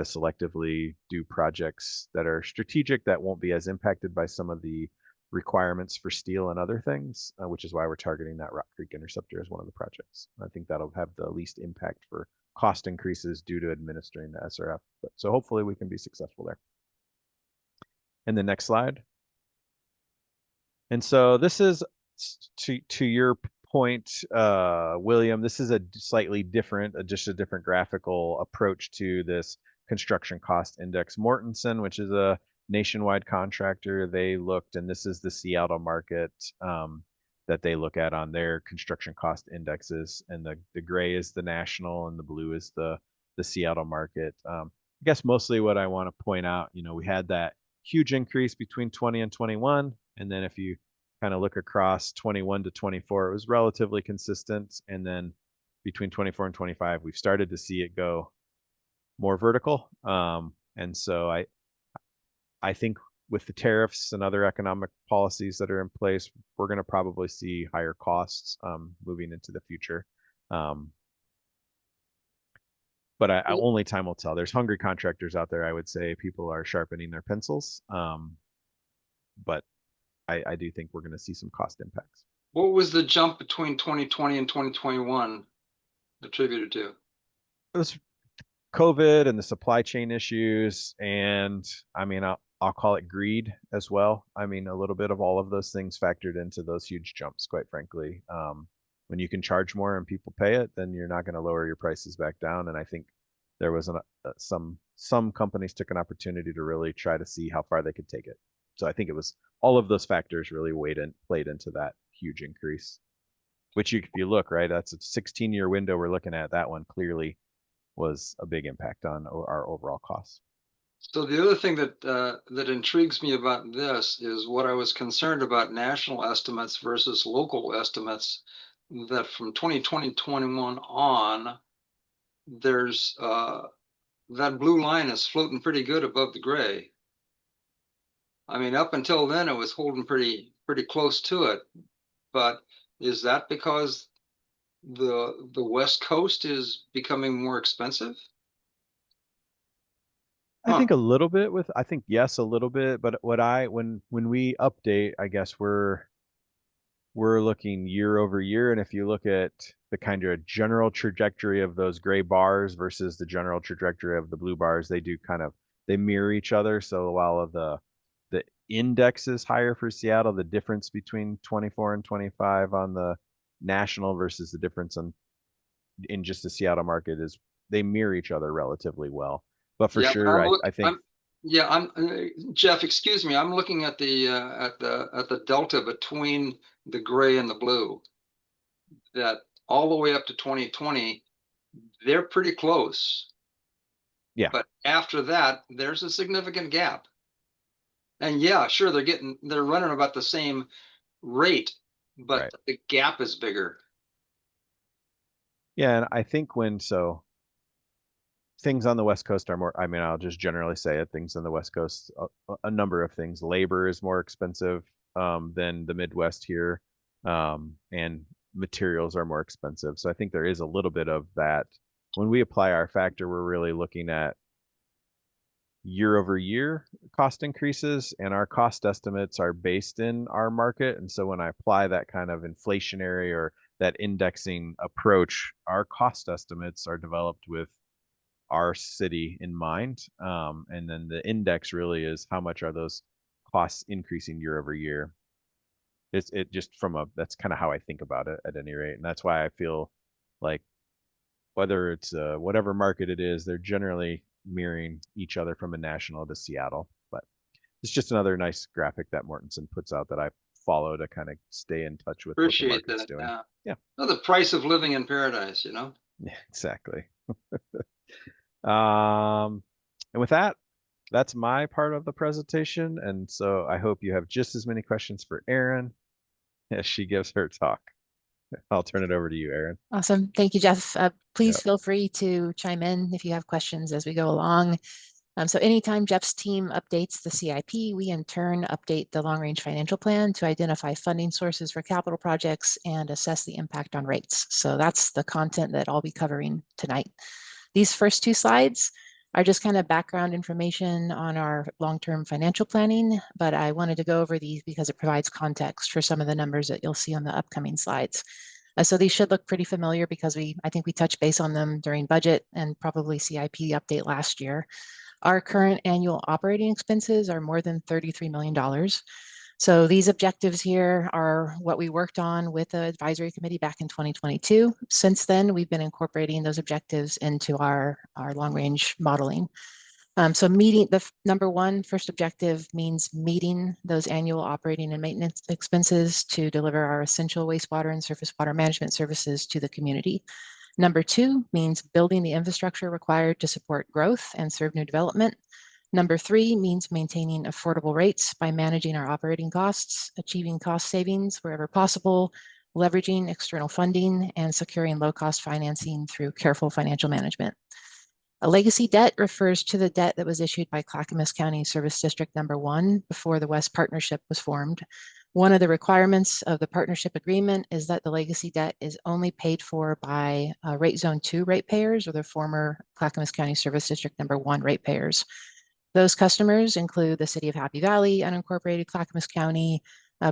selectively do projects that are strategic, that won't be as impacted by some of the requirements for steel and other things, which is why we're targeting that Rock Creek Interceptor as one of the projects. I think that'll have the least impact for cost increases due to administering the SRF. So hopefully we can be successful there. And the next slide. And so this is to your point, William, this is a slightly different, just a different graphical approach to this construction cost index. Mortensen, which is a nationwide contractor, they looked, and this is the Seattle market that they look at on their construction cost indexes, and the gray is the national and the blue is the Seattle market. I guess mostly what I want to point out, we had that huge increase between 20 and 21, and then if you kind of look across 21 to 24, it was relatively consistent. And then between 24 and 25, we've started to see it go more vertical. And so I think with the tariffs and other economic policies that are in place, we're going to probably see higher costs moving into the future. But only time will tell. There's hungry contractors out there. I would say people are sharpening their pencils. But I do think we're going to see some cost impacts. What was the jump between 2020 and 2021 attributed to? It was COVID and the supply chain issues, and I'll call it greed as well. A little bit of all of those things factored into those huge jumps, quite frankly. When you can charge more and people pay it, then you're not going to lower your prices back down. And I think there was some companies took an opportunity to really try to see how far they could take it. So I think it was all of those factors really played into that huge increase. Which if you look, right, that's a 16-year window we're looking at. That one clearly was a big impact on our overall costs. So the other thing that that intrigues me about this is what I was concerned about national estimates versus local estimates, that from 2020-21 on, there's that blue line is floating pretty good above the gray. I mean, up until then, it was holding pretty close to it. But is that because the West Coast is becoming more expensive? I think a little bit I think yes, a little bit, but when we update, I guess we're looking year over year. And if you look at the kind of general trajectory of those gray bars versus the general trajectory of the blue bars, they mirror each other. So while the index is higher for Seattle, the difference between 24 and 25 on the national versus the difference in just the Seattle market is they mirror each other relatively well. But for sure, I think. Jeff, excuse me. I'm looking at the delta between the gray and the blue. That all the way up to 2020, they're pretty close. Yeah. But after that, there's a significant gap. And yeah, sure, they're running about the same rate, but Right. the gap is bigger. Yeah, and I think things on the West Coast are more, I mean, I'll just generally say it, things on the West Coast, a number of things. Labor is more expensive than the Midwest here, and materials are more expensive. So I think there is a little bit of that. When we apply our factor, we're really looking at year over year cost increases, and our cost estimates are based in our market. And so when I apply that kind of inflationary or that indexing approach, our cost estimates are developed with our city in mind. And then the index really is how much are those costs increasing year over year. It just that's kind of how I think about it at any rate. And that's why I feel like whether it's whatever market it is, they're generally mirroring each other from a national to Seattle. But it's just another nice graphic that Mortensen puts out that I follow to kind of stay in touch with Appreciate what the market's that. doing. Yeah. Well, the price of living in paradise, you know? Yeah, exactly. And with that, that's my part of the presentation. And so I hope you have just as many questions for Erin as she gives her talk. I'll turn it over to you, Erin. Awesome. Thank you, Jeff. Please Yep. feel free to chime in if you have questions as we go along. So anytime Jeff's team updates the CIP, we in turn update the long-range financial plan to identify funding sources for capital projects and assess the impact on rates. So that's the content that I'll be covering tonight. These first two slides are just kind of background information on our long-term financial planning, but I wanted to go over these because it provides context for some of the numbers that you'll see on the upcoming slides. So these should look pretty familiar because I think we touched base on them during budget and probably CIP update last year. Our current annual operating expenses are more than $33 million. So these objectives here are what we worked on with the advisory committee back in 2022. Since then, we've been incorporating those objectives into our long-range modeling. So meeting the number one, first objective means meeting those annual operating and maintenance expenses to deliver our essential wastewater and surface water management services to the community. Number two means building the infrastructure required to support growth and serve new development. Number three means maintaining affordable rates by managing our operating costs, achieving cost savings wherever possible, leveraging external funding, and securing low-cost financing through careful financial management. A legacy debt refers to the debt that was issued by Clackamas County Service District Number 1 before the WES partnership was formed. One of the requirements of the partnership agreement is that the legacy debt is only paid for by Rate Zone 2 ratepayers or the former Clackamas County Service District Number 1 ratepayers. Those customers include the City of Happy Valley, unincorporated Clackamas County,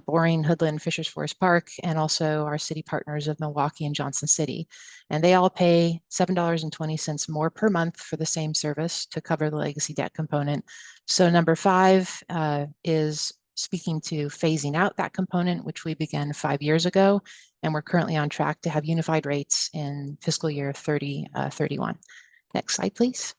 Boring, Hoodland, Fishers Forest Park, and also our city partners of Milwaukee and Johnson City. And they all pay $7.20 more per month for the same service to cover the legacy debt component. So number 5 is speaking to phasing out that component, which we began 5 years ago, and we're currently on track to have unified rates in fiscal year 30-31. Next slide, please.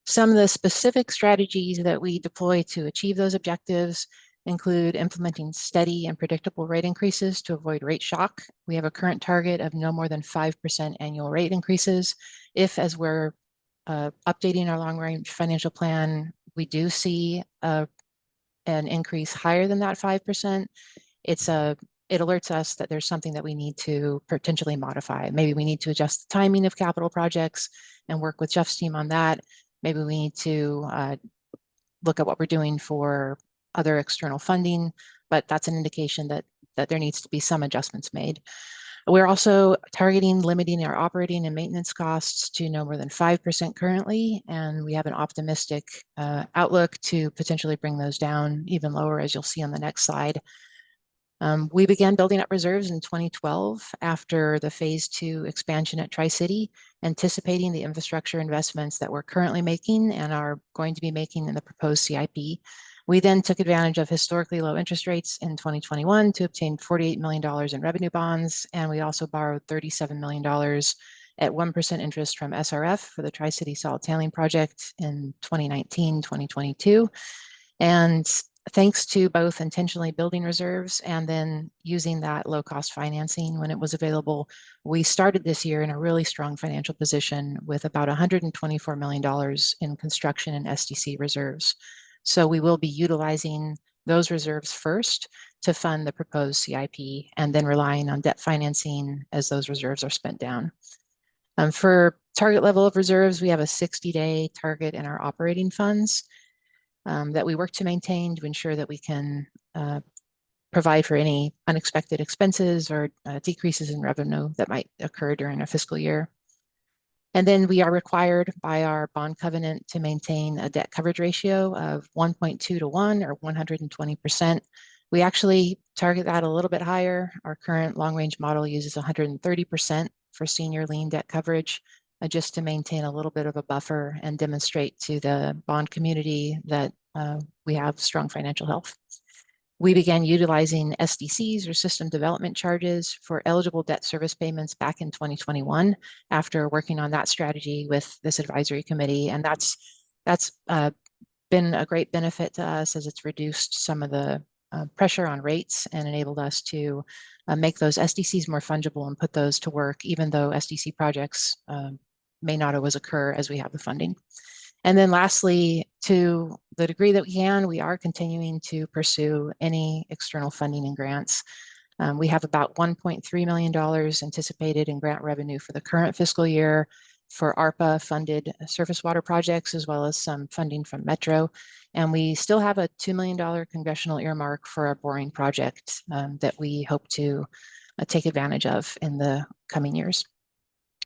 Some of the specific strategies that we deploy to achieve those objectives include implementing steady and predictable rate increases to avoid rate shock. We have a current target of no more than 5% annual rate increases. If, as we're updating our long-range financial plan, we do see an increase higher than that 5%, it alerts us that there's something that we need to potentially modify. Maybe we need to adjust the timing of capital projects and work with Jeff's team on that. Maybe we need to look at what we're doing for other external funding, but that's an indication that there needs to be some adjustments made. We're also targeting limiting our operating and maintenance costs to no more than 5% currently, and we have an optimistic outlook to potentially bring those down even lower, as you'll see on the next slide. We began building up reserves in 2012 after the phase 2 expansion at Tri-City, anticipating the infrastructure investments that we're currently making and are going to be making in the proposed CIP. We then took advantage of historically low interest rates in 2021 to obtain $48 million in revenue bonds, and we also borrowed $37 million at 1% interest from SRF for the Tri-City Solid Handling Project in 2019, 2022. And thanks to both intentionally building reserves and then using that low-cost financing when it was available, we started this year in a really strong financial position with about $124 million in construction and SDC reserves. So we will be utilizing those reserves first to fund the proposed CIP and then relying on debt financing as those reserves are spent down. For target level of reserves, we have a 60-day target in our operating funds that we work to maintain to ensure that we can provide for any unexpected expenses or decreases in revenue that might occur during a fiscal year. And then we are required by our bond covenant to maintain a debt coverage ratio of 1.2 to 1 or 120%. We actually target that a little bit higher. Our current long-range model uses 130% for senior lien debt coverage, just to maintain a little bit of a buffer and demonstrate to the bond community that we have strong financial health. We began utilizing SDCs or system development charges for eligible debt service payments back in 2021 after working on that strategy with this advisory committee. And that's been a great benefit to us as it's reduced some of the pressure on rates and enabled us to make those SDCs more fungible and put those to work, even though SDC projects may not always occur as we have the funding. And then lastly, to the degree that we can, we are continuing to pursue any external funding and grants. We have about $1.3 million anticipated in grant revenue for the current fiscal year for ARPA funded surface water projects, as well as some funding from Metro. And we still have a $2 million congressional earmark for our boring project that we hope to take advantage of in the coming years.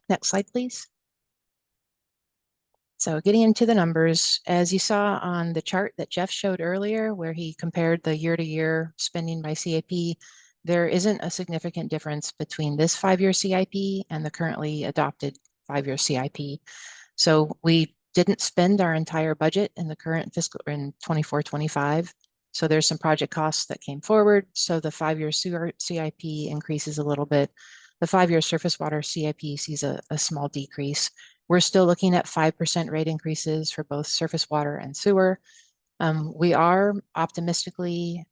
Next slide, please. So getting into the numbers, as you saw on the chart that Jeff showed earlier, where he compared the year-to-year spending by CIP, there isn't a significant difference between this 5-year CIP and the currently adopted 5-year CIP. So we didn't spend our entire budget in the current fiscal in 24-25. So there's some project costs that came forward. So the 5-year sewer CIP increases a little bit. The 5-year surface water CIP sees a small decrease. We're still looking at 5% rate increases for both surface water and sewer. We are optimistically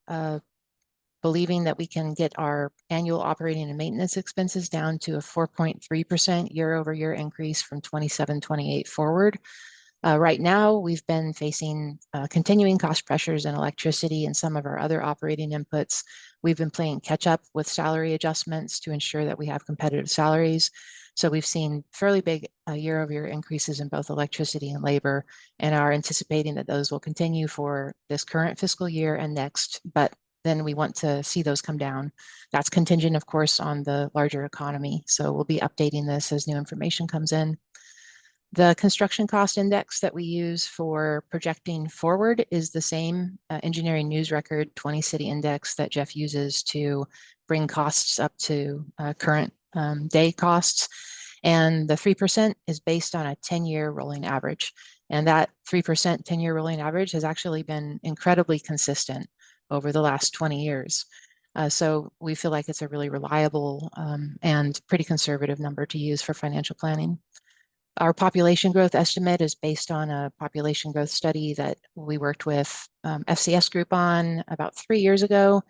believing that we can get our annual operating and maintenance expenses down to a 4.3% year-over-year increase from 27-28 forward. Right now, we've been facing continuing cost pressures in electricity and some of our other operating inputs. We've been playing catch up with salary adjustments to ensure that we have competitive salaries. So we've seen fairly big year-over-year increases in both electricity and labor, and are anticipating that those will continue for this current fiscal year and next, but then we want to see those come down. That's contingent, of course, on the larger economy. So we'll be updating this as new information comes in. The construction cost index that we use for projecting forward is the same engineering news record 20 city index that Jeff uses to bring costs up to current day costs. And the 3% is based on a 10-year rolling average. And that 3% 10-year rolling average has actually been incredibly consistent over the last 20 years. So we feel like it's a really reliable and pretty conservative number to use for financial planning. Our population growth estimate is based on a population growth study that we worked with FCS Group on about 3 years ago.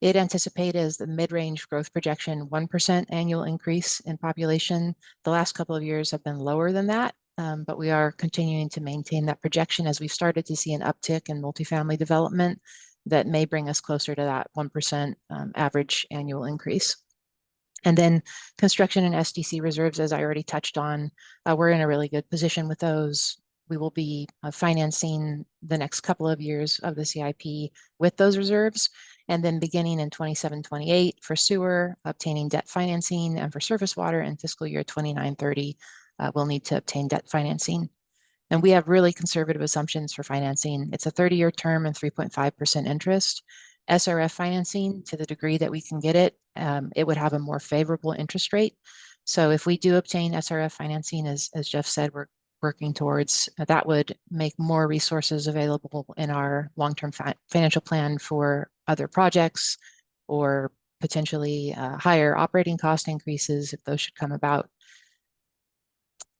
It anticipated as the mid-range growth projection 1% annual increase in population. The last couple of years have been lower than that, but we are continuing to maintain that projection as we've started to see an uptick in multifamily development that may bring us closer to that 1% average annual increase. And then construction and SDC reserves, as I already touched on, we're in a really good position with those. We will be financing the next couple of years of the CIP with those reserves. And then beginning in 27-28 for sewer, obtaining debt financing, and for surface water in fiscal year 29-30, we'll need to obtain debt financing. And we have really conservative assumptions for financing. It's a 30-year term and 3.5% interest. SRF financing, to the degree that we can get it, it would have a more favorable interest rate. So if we do obtain SRF financing, as Jeff said, we're working towards, that would make more resources available in our long-term financial plan for other projects, or potentially higher operating cost increases if those should come about.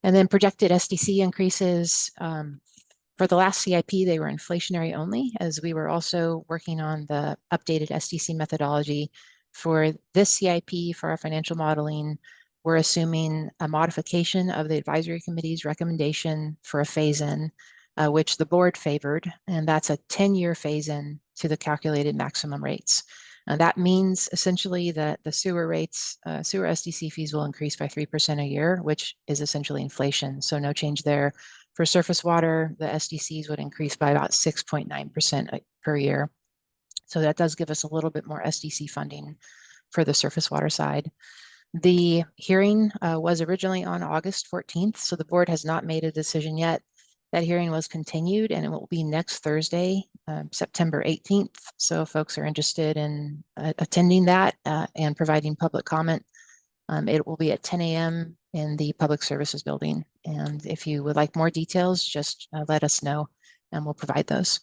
And then projected SDC increases. For the last CIP, they were inflationary only, as we were also working on the updated SDC methodology. For this CIP, for our financial modeling, we're assuming a modification of the advisory committee's recommendation for a phase-in, which the board favored, and that's a 10-year phase-in to the calculated maximum rates. That means essentially that the sewer rates, sewer SDC fees will increase by 3% a year, which is essentially inflation. So no change there. For surface water, the SDCs would increase by about 6.9% per year. So that does give us a little bit more SDC funding for the surface water side. The hearing was originally on August 14th, so the board has not made a decision yet. That hearing was continued, and it will be next Thursday, September 18th. So if folks are interested in attending that and providing public comment, it will be at 10 a.m. in the Public Services Building. And if you would like more details, just let us know and we'll provide those.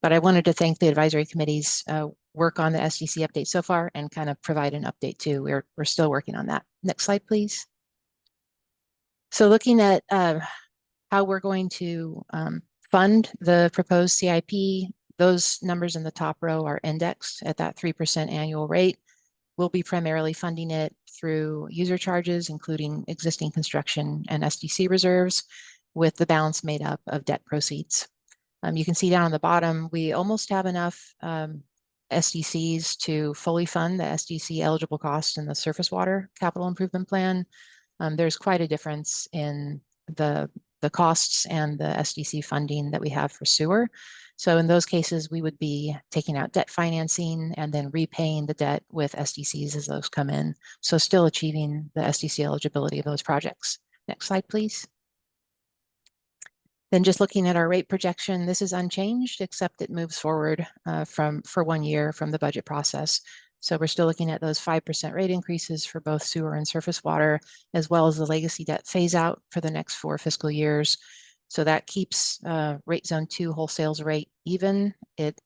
But I wanted to thank the advisory committee's work on the SDC update so far and kind of provide an update too. We're still working on that. Next slide, please. So looking at how we're going to fund the proposed CIP, those numbers in the top row are indexed at that 3% annual rate. We'll be primarily funding it through user charges, including existing construction and SDC reserves, with the balance made up of debt proceeds. You can see down on the bottom, we almost have enough SDCs to fully fund the SDC eligible costs in the surface water capital improvement plan. There's quite a difference in the costs and the SDC funding that we have for sewer. So in those cases, we would be taking out debt financing and then repaying the debt with SDCs as those come in. So still achieving the SDC eligibility of those projects. Next slide, please. Then just looking at our rate projection, this is unchanged, except it moves forward for 1 year from the budget process. So we're still looking at those 5% rate increases for both sewer and surface water, as well as the legacy debt phase out for the next 4 fiscal years. So that keeps rate zone 2 wholesales rate even. It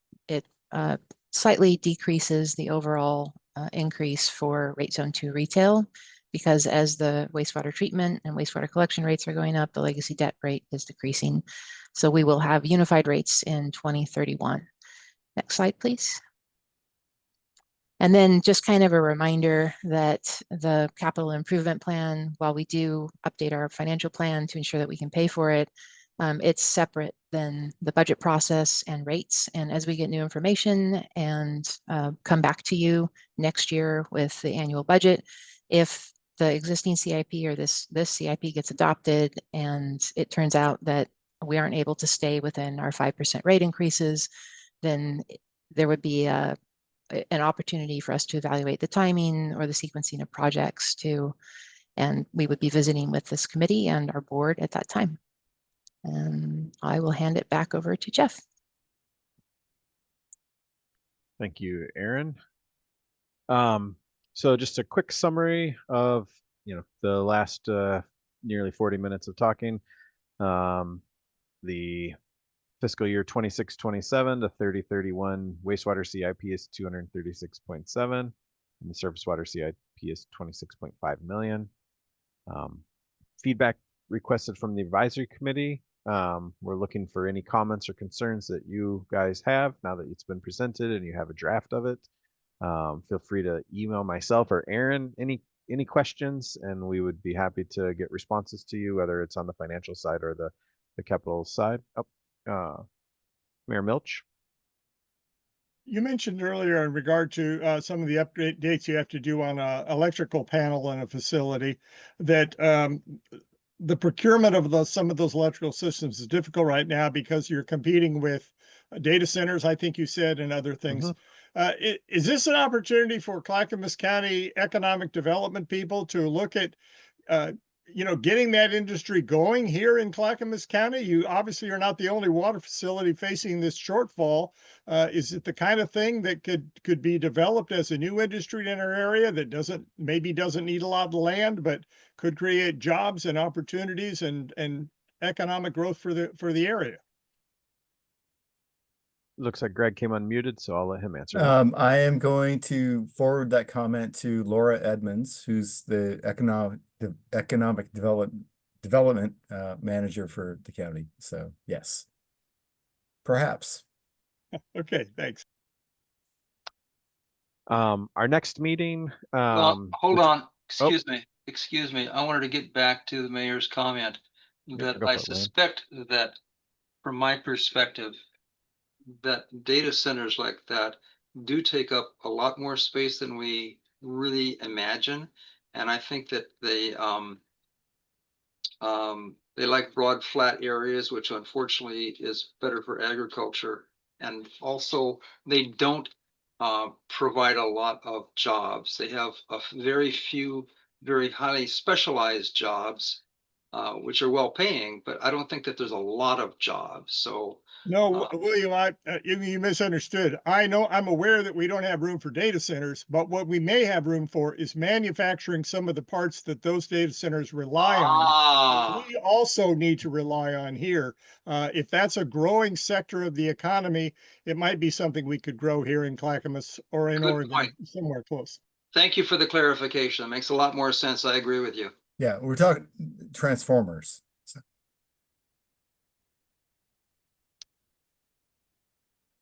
slightly decreases the overall increase for rate zone 2 retail, because as the wastewater treatment and wastewater collection rates are going up, the legacy debt rate is decreasing. So we will have unified rates in 2031. Next slide, please. And then just kind of a reminder that the capital improvement plan, while we do update our financial plan to ensure that we can pay for it, it's separate than the budget process and rates. And as we get new information and come back to you next year with the annual budget, if the existing CIP or this CIP gets adopted and it turns out that we aren't able to stay within our 5% rate increases, then there would be an opportunity for us to evaluate the timing or the sequencing of projects too. And we would be visiting with this committee and our board at that time. And I will hand it back over to Jeff. Thank you, Erin. So just a quick summary of, the last nearly 40 minutes of talking. The fiscal year 26-27 to 30-31 wastewater CIP is 236.7, and the surface water CIP is 26.5 million. Feedback requested from the advisory committee. We're looking for any comments or concerns that you guys have now that it's been presented and you have a draft of it. Feel free to email myself or Aaron any questions, and we would be happy to get responses to you, whether it's on the financial side or the capital side. Mayor Milch. You mentioned earlier in regard to some of the updates you have to do on a electrical panel in a facility that the procurement of some of those electrical systems is difficult right now because you're competing with data centers, I think you said, and other things. Is this an opportunity for Clackamas County economic development people to look at getting that industry going here in Clackamas County? You obviously are not the only water facility facing this shortfall. Is it the kind of thing that could be developed as a new industry in our area that maybe doesn't need a lot of land, but could create jobs and opportunities and economic growth for the area? Looks like Greg came unmuted, so I'll let him answer that. I am going to forward that comment to Laura Edmonds, who's the economic development manager for the county. So yes, perhaps. Okay, thanks. Our next meeting. Hold on. Excuse me. I wanted to get back to the mayor's comment that I suspect that, from my perspective, that data centers like that do take up a lot more space than we really imagine. And I think that they like broad, flat areas, which unfortunately is better for agriculture. And also they don't provide a lot of jobs. They have a very few, very highly specialized jobs, which are well paying, but I don't think that there's a lot of jobs. So no, William, you misunderstood. I'm aware that we don't have room for data centers, but what we may have room for is manufacturing some of the parts that those data centers rely on. We also need to rely on here. If that's a growing sector of the economy, it might be something we could grow here in Clackamas or in Oregon, somewhere close. Thank you for the clarification. It makes a lot more sense. I agree with you. Yeah, we're talking transformers.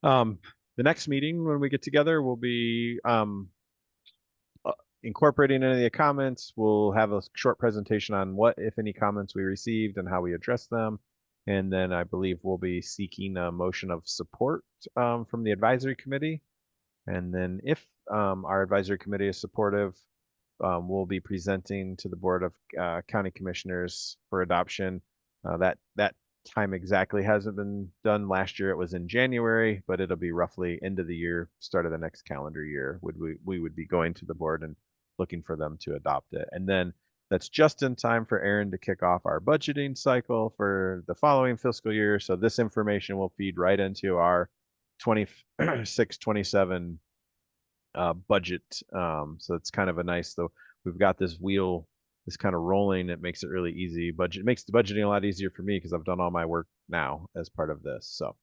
The next meeting when we get together will be incorporating any of the comments. We'll have a short presentation on what, if any, comments we received and how we address them. And then I believe we'll be seeking a motion of support from the advisory committee. And then if our advisory committee is supportive, we'll be presenting to the Board of County Commissioners for adoption. That time exactly hasn't been done. Last year it was in January, but it'll be roughly end of the year, start of the next calendar year. We would be going to the board and looking for them to adopt it. And then that's just in time for Aaron to kick off our budgeting cycle for the following fiscal year. So this information will feed right into our 26-27 budget. So it's kind of a nice, though we've got this wheel, this kind of rolling. It makes it really easy. It makes the budgeting a lot easier for me because I've done all my work now as part of this. So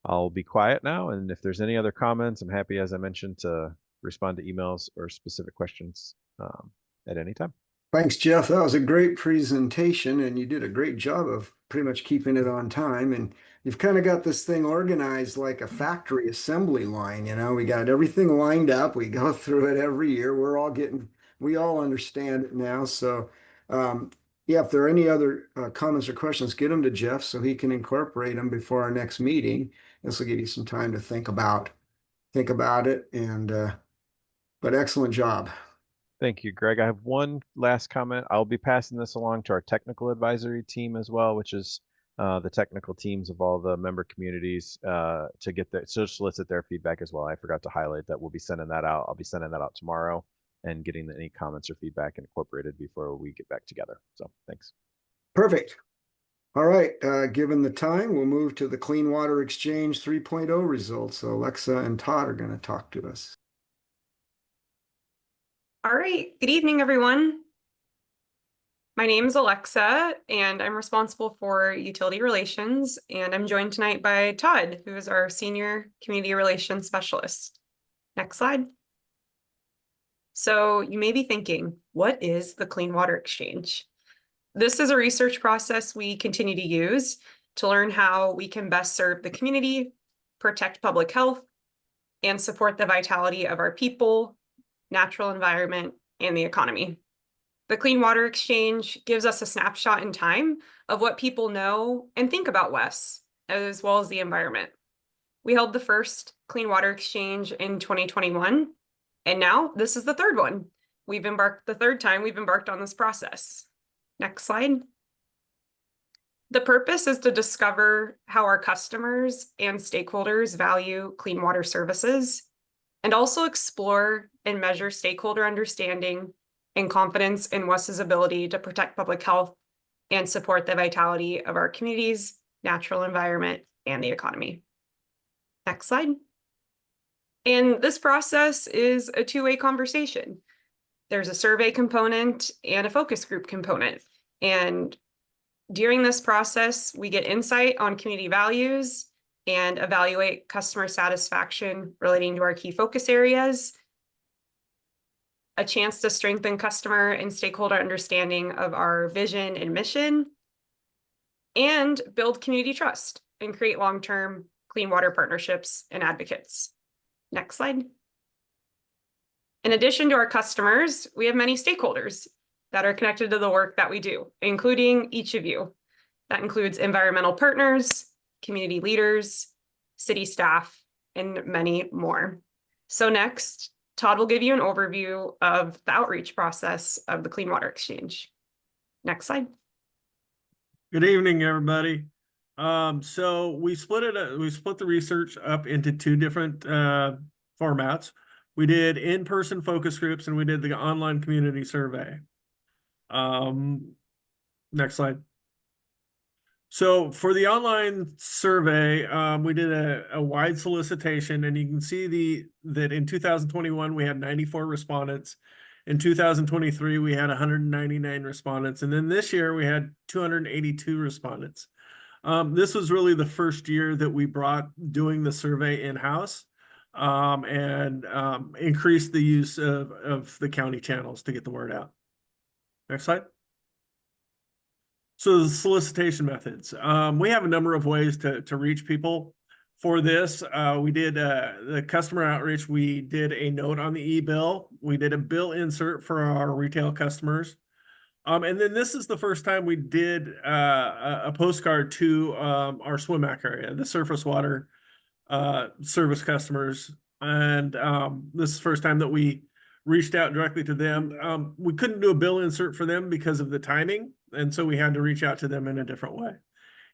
I'll be quiet now, and if there's any other comments, I'm happy, as I mentioned, to respond to emails or specific questions at any time. Thanks, Jeff. That was a great presentation, and you did a great job of pretty much keeping it on time. And you've kind of got this thing organized like a factory assembly line. We got everything lined up. We go through it every year. We all understand it now. So, yeah, if there are any other comments or questions, get them to Jeff so he can incorporate them before our next meeting. This will give you some time to think about it. But excellent job. Thank you, Greg. I have one last comment. I'll be passing this along to our technical advisory team as well, which is the technical teams of all the member communities to solicit their feedback as well. I forgot to highlight that. We'll be sending that out. I'll be sending that out tomorrow and getting any comments or feedback incorporated before we get back together. So thanks. Perfect. All right. Given the time, we'll move to the Clean Water Exchange 3.0 results. So Alexa and Todd are going to talk to us. All right, good evening, everyone. My name is Alexa, and I'm responsible for utility relations, and I'm joined tonight by Todd, who is our senior community relations specialist. Next slide. So you may be thinking, what is the Clean Water Exchange? This is a research process we continue to use to learn how we can best serve the community, protect public health, and support the vitality of our people, natural environment, and the economy. The Clean Water Exchange gives us a snapshot in time of what people know and think about WES, as well as the environment. We held the first Clean Water Exchange in 2021, and now this is the third one. The third time we've embarked on this process. Next slide. The purpose is to discover how our customers and stakeholders value clean water services, and also explore and measure stakeholder understanding and confidence in WES's ability to protect public health and support the vitality of our communities, natural environment, and the economy. Next slide. And this process is a two-way conversation. There's a survey component and a focus group component. And during this process, we get insight on community values and evaluate customer satisfaction relating to our key focus areas, a chance to strengthen customer and stakeholder understanding of our vision and mission, and build community trust and create long-term clean water partnerships and advocates. Next slide. In addition to our customers, we have many stakeholders that are connected to the work that we do, including each of you. That includes environmental partners, community leaders, city staff, and many more. So next, Todd will give you an overview of the outreach process of the Clean Water Exchange. Next slide. Good evening, everybody. So we split the research up into two different formats. We did in-person focus groups and we did the online community survey. Next slide. So for the online survey, we did a wide solicitation, and you can see that in 2021 we had 94 respondents. In 2023 we had 199 respondents, and then this year we had 282 respondents. This was really the first year that we brought doing the survey in-house, and increased the use of the county channels to get the word out. Next slide. So the solicitation methods. We have a number of ways to reach people. For this, we did the customer outreach. We did a note on the e-bill. We did a bill insert for our retail customers. And then this is the first time we did a postcard to our SWIMAC area, the surface water service customers. And this is the first time that we reached out directly to them. We couldn't do a bill insert for them because of the timing, and so we had to reach out to them in a different way.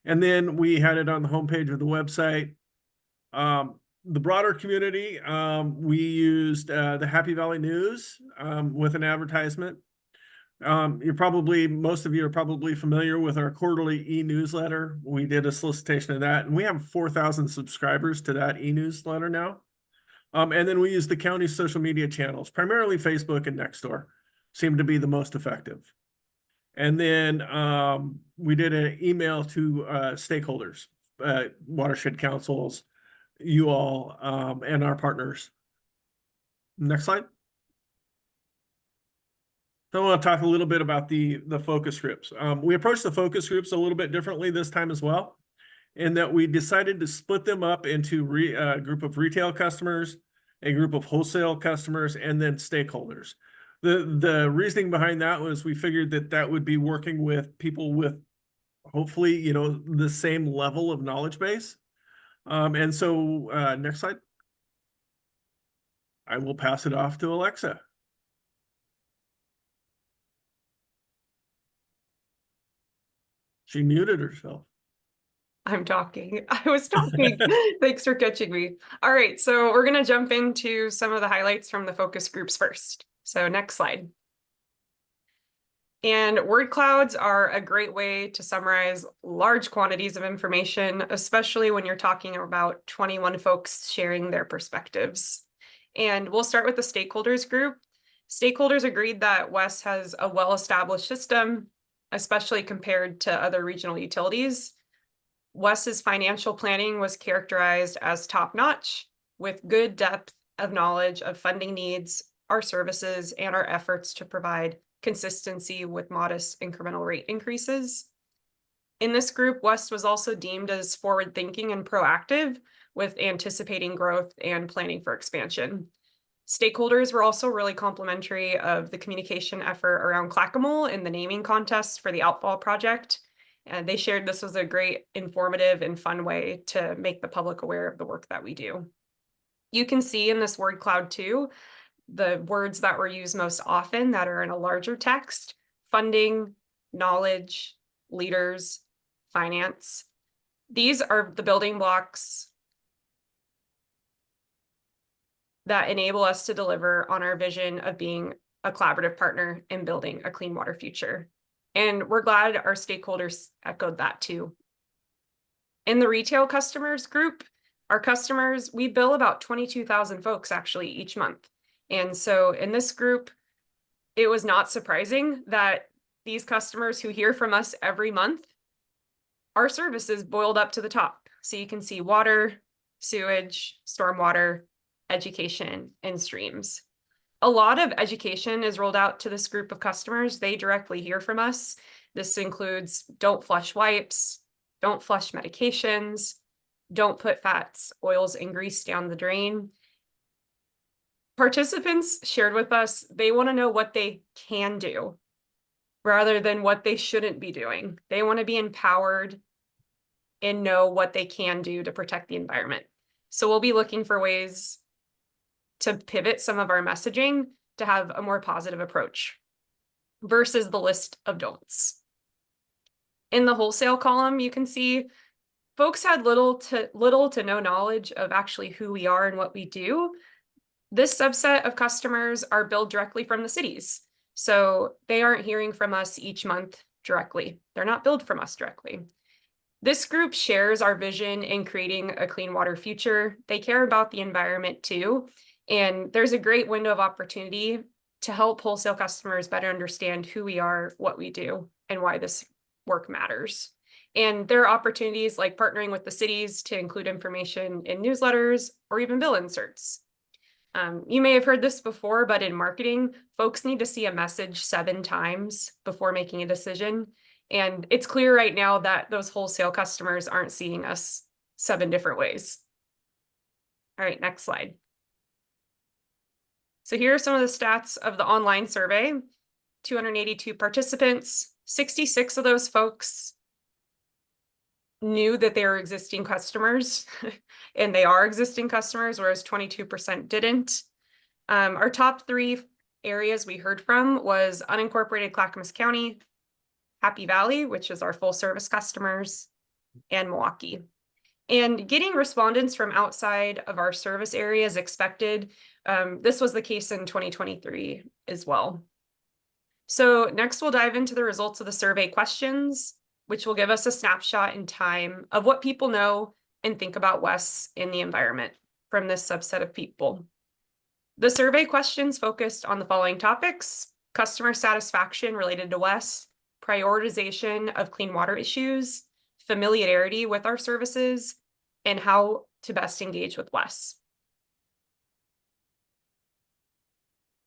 And then we had it on the homepage of the website. The broader community, we used the Happy Valley News with an advertisement. Most of you are probably familiar with our quarterly e-newsletter. We did a solicitation of that, and we have 4,000 subscribers to that e-newsletter now. And then we use the county's social media channels, primarily Facebook and Nextdoor, seem to be the most effective. And then we did an email to stakeholders, watershed councils, you all, and our partners. Next slide. So I want to talk a little bit about the focus groups. We approached the focus groups a little bit differently this time as well, in that we decided to split them up into a group of retail customers, a group of wholesale customers, and then stakeholders. The reasoning behind that was we figured that would be working with people with hopefully, the same level of knowledge base. And so next slide. I will pass it off to Alexa. She muted herself. I'm talking. I was talking. Thanks for catching me. All right, so we're going to jump into some of the highlights from the focus groups first. So next slide. And word clouds are a great way to summarize large quantities of information, especially when you're talking about 21 folks sharing their perspectives. And we'll start with the stakeholders group. Stakeholders agreed that WES has a well-established system, especially compared to other regional utilities. WES's financial planning was characterized as top-notch, with good depth of knowledge of funding needs, our services, and our efforts to provide consistency with modest incremental rate increases. In this group, WES was also deemed as forward-thinking and proactive with anticipating growth and planning for expansion. Stakeholders were also really complimentary of the communication effort around Clackamole in the naming contest for the Outfall project. And they shared this was a great, informative, and fun way to make the public aware of the work that we do. You can see in this word cloud too, the words that were used most often that are in a larger text: funding, knowledge, leaders, finance. These are the building blocks that enable us to deliver on our vision of being a collaborative partner in building a clean water future. And we're glad our stakeholders echoed that too. In the retail customers group, our customers, we bill about 22,000 folks actually each month. And so in this group, it was not surprising that these customers who hear from us every month, our services boiled up to the top. So you can see water, sewage, stormwater, education, and streams. A lot of education is rolled out to this group of customers. They directly hear from us. This includes don't flush wipes, don't flush medications, don't put fats, oils, and grease down the drain. Participants shared with us they want to know what they can do rather than what they shouldn't be doing. They want to be empowered and know what they can do to protect the environment. So we'll be looking for ways to pivot some of our messaging to have a more positive approach versus the list of don'ts. In the wholesale column, you can see folks had little to no knowledge of actually who we are and what we do. This subset of customers are billed directly from the cities. So they aren't hearing from us each month directly. They're not billed from us directly. This group shares our vision in creating a clean water future. They care about the environment too. And there's a great window of opportunity to help wholesale customers better understand who we are, what we do, and why this work matters. And there are opportunities like partnering with the cities to include information in newsletters or even bill inserts. You may have heard this before, but in marketing, folks need to see a message 7 times before making a decision. And it's clear right now that those wholesale customers aren't seeing us 7 different ways. All right, next slide. So here are some of the stats of the online survey. 282 participants, 66 of those folks knew that they were existing customers and they are existing customers, whereas 22% didn't. Our top 3 areas we heard from was unincorporated Clackamas County, Happy Valley, which is our full service customers, and Milwaukee. And getting respondents from outside of our service area is expected. This was the case in 2023 as well. So next we'll dive into the results of the survey questions, which will give us a snapshot in time of what people know and think about WES in the environment from this subset of people. The survey questions focused on the following topics: customer satisfaction related to WES, prioritization of clean water issues, familiarity with our services, and how to best engage with WES.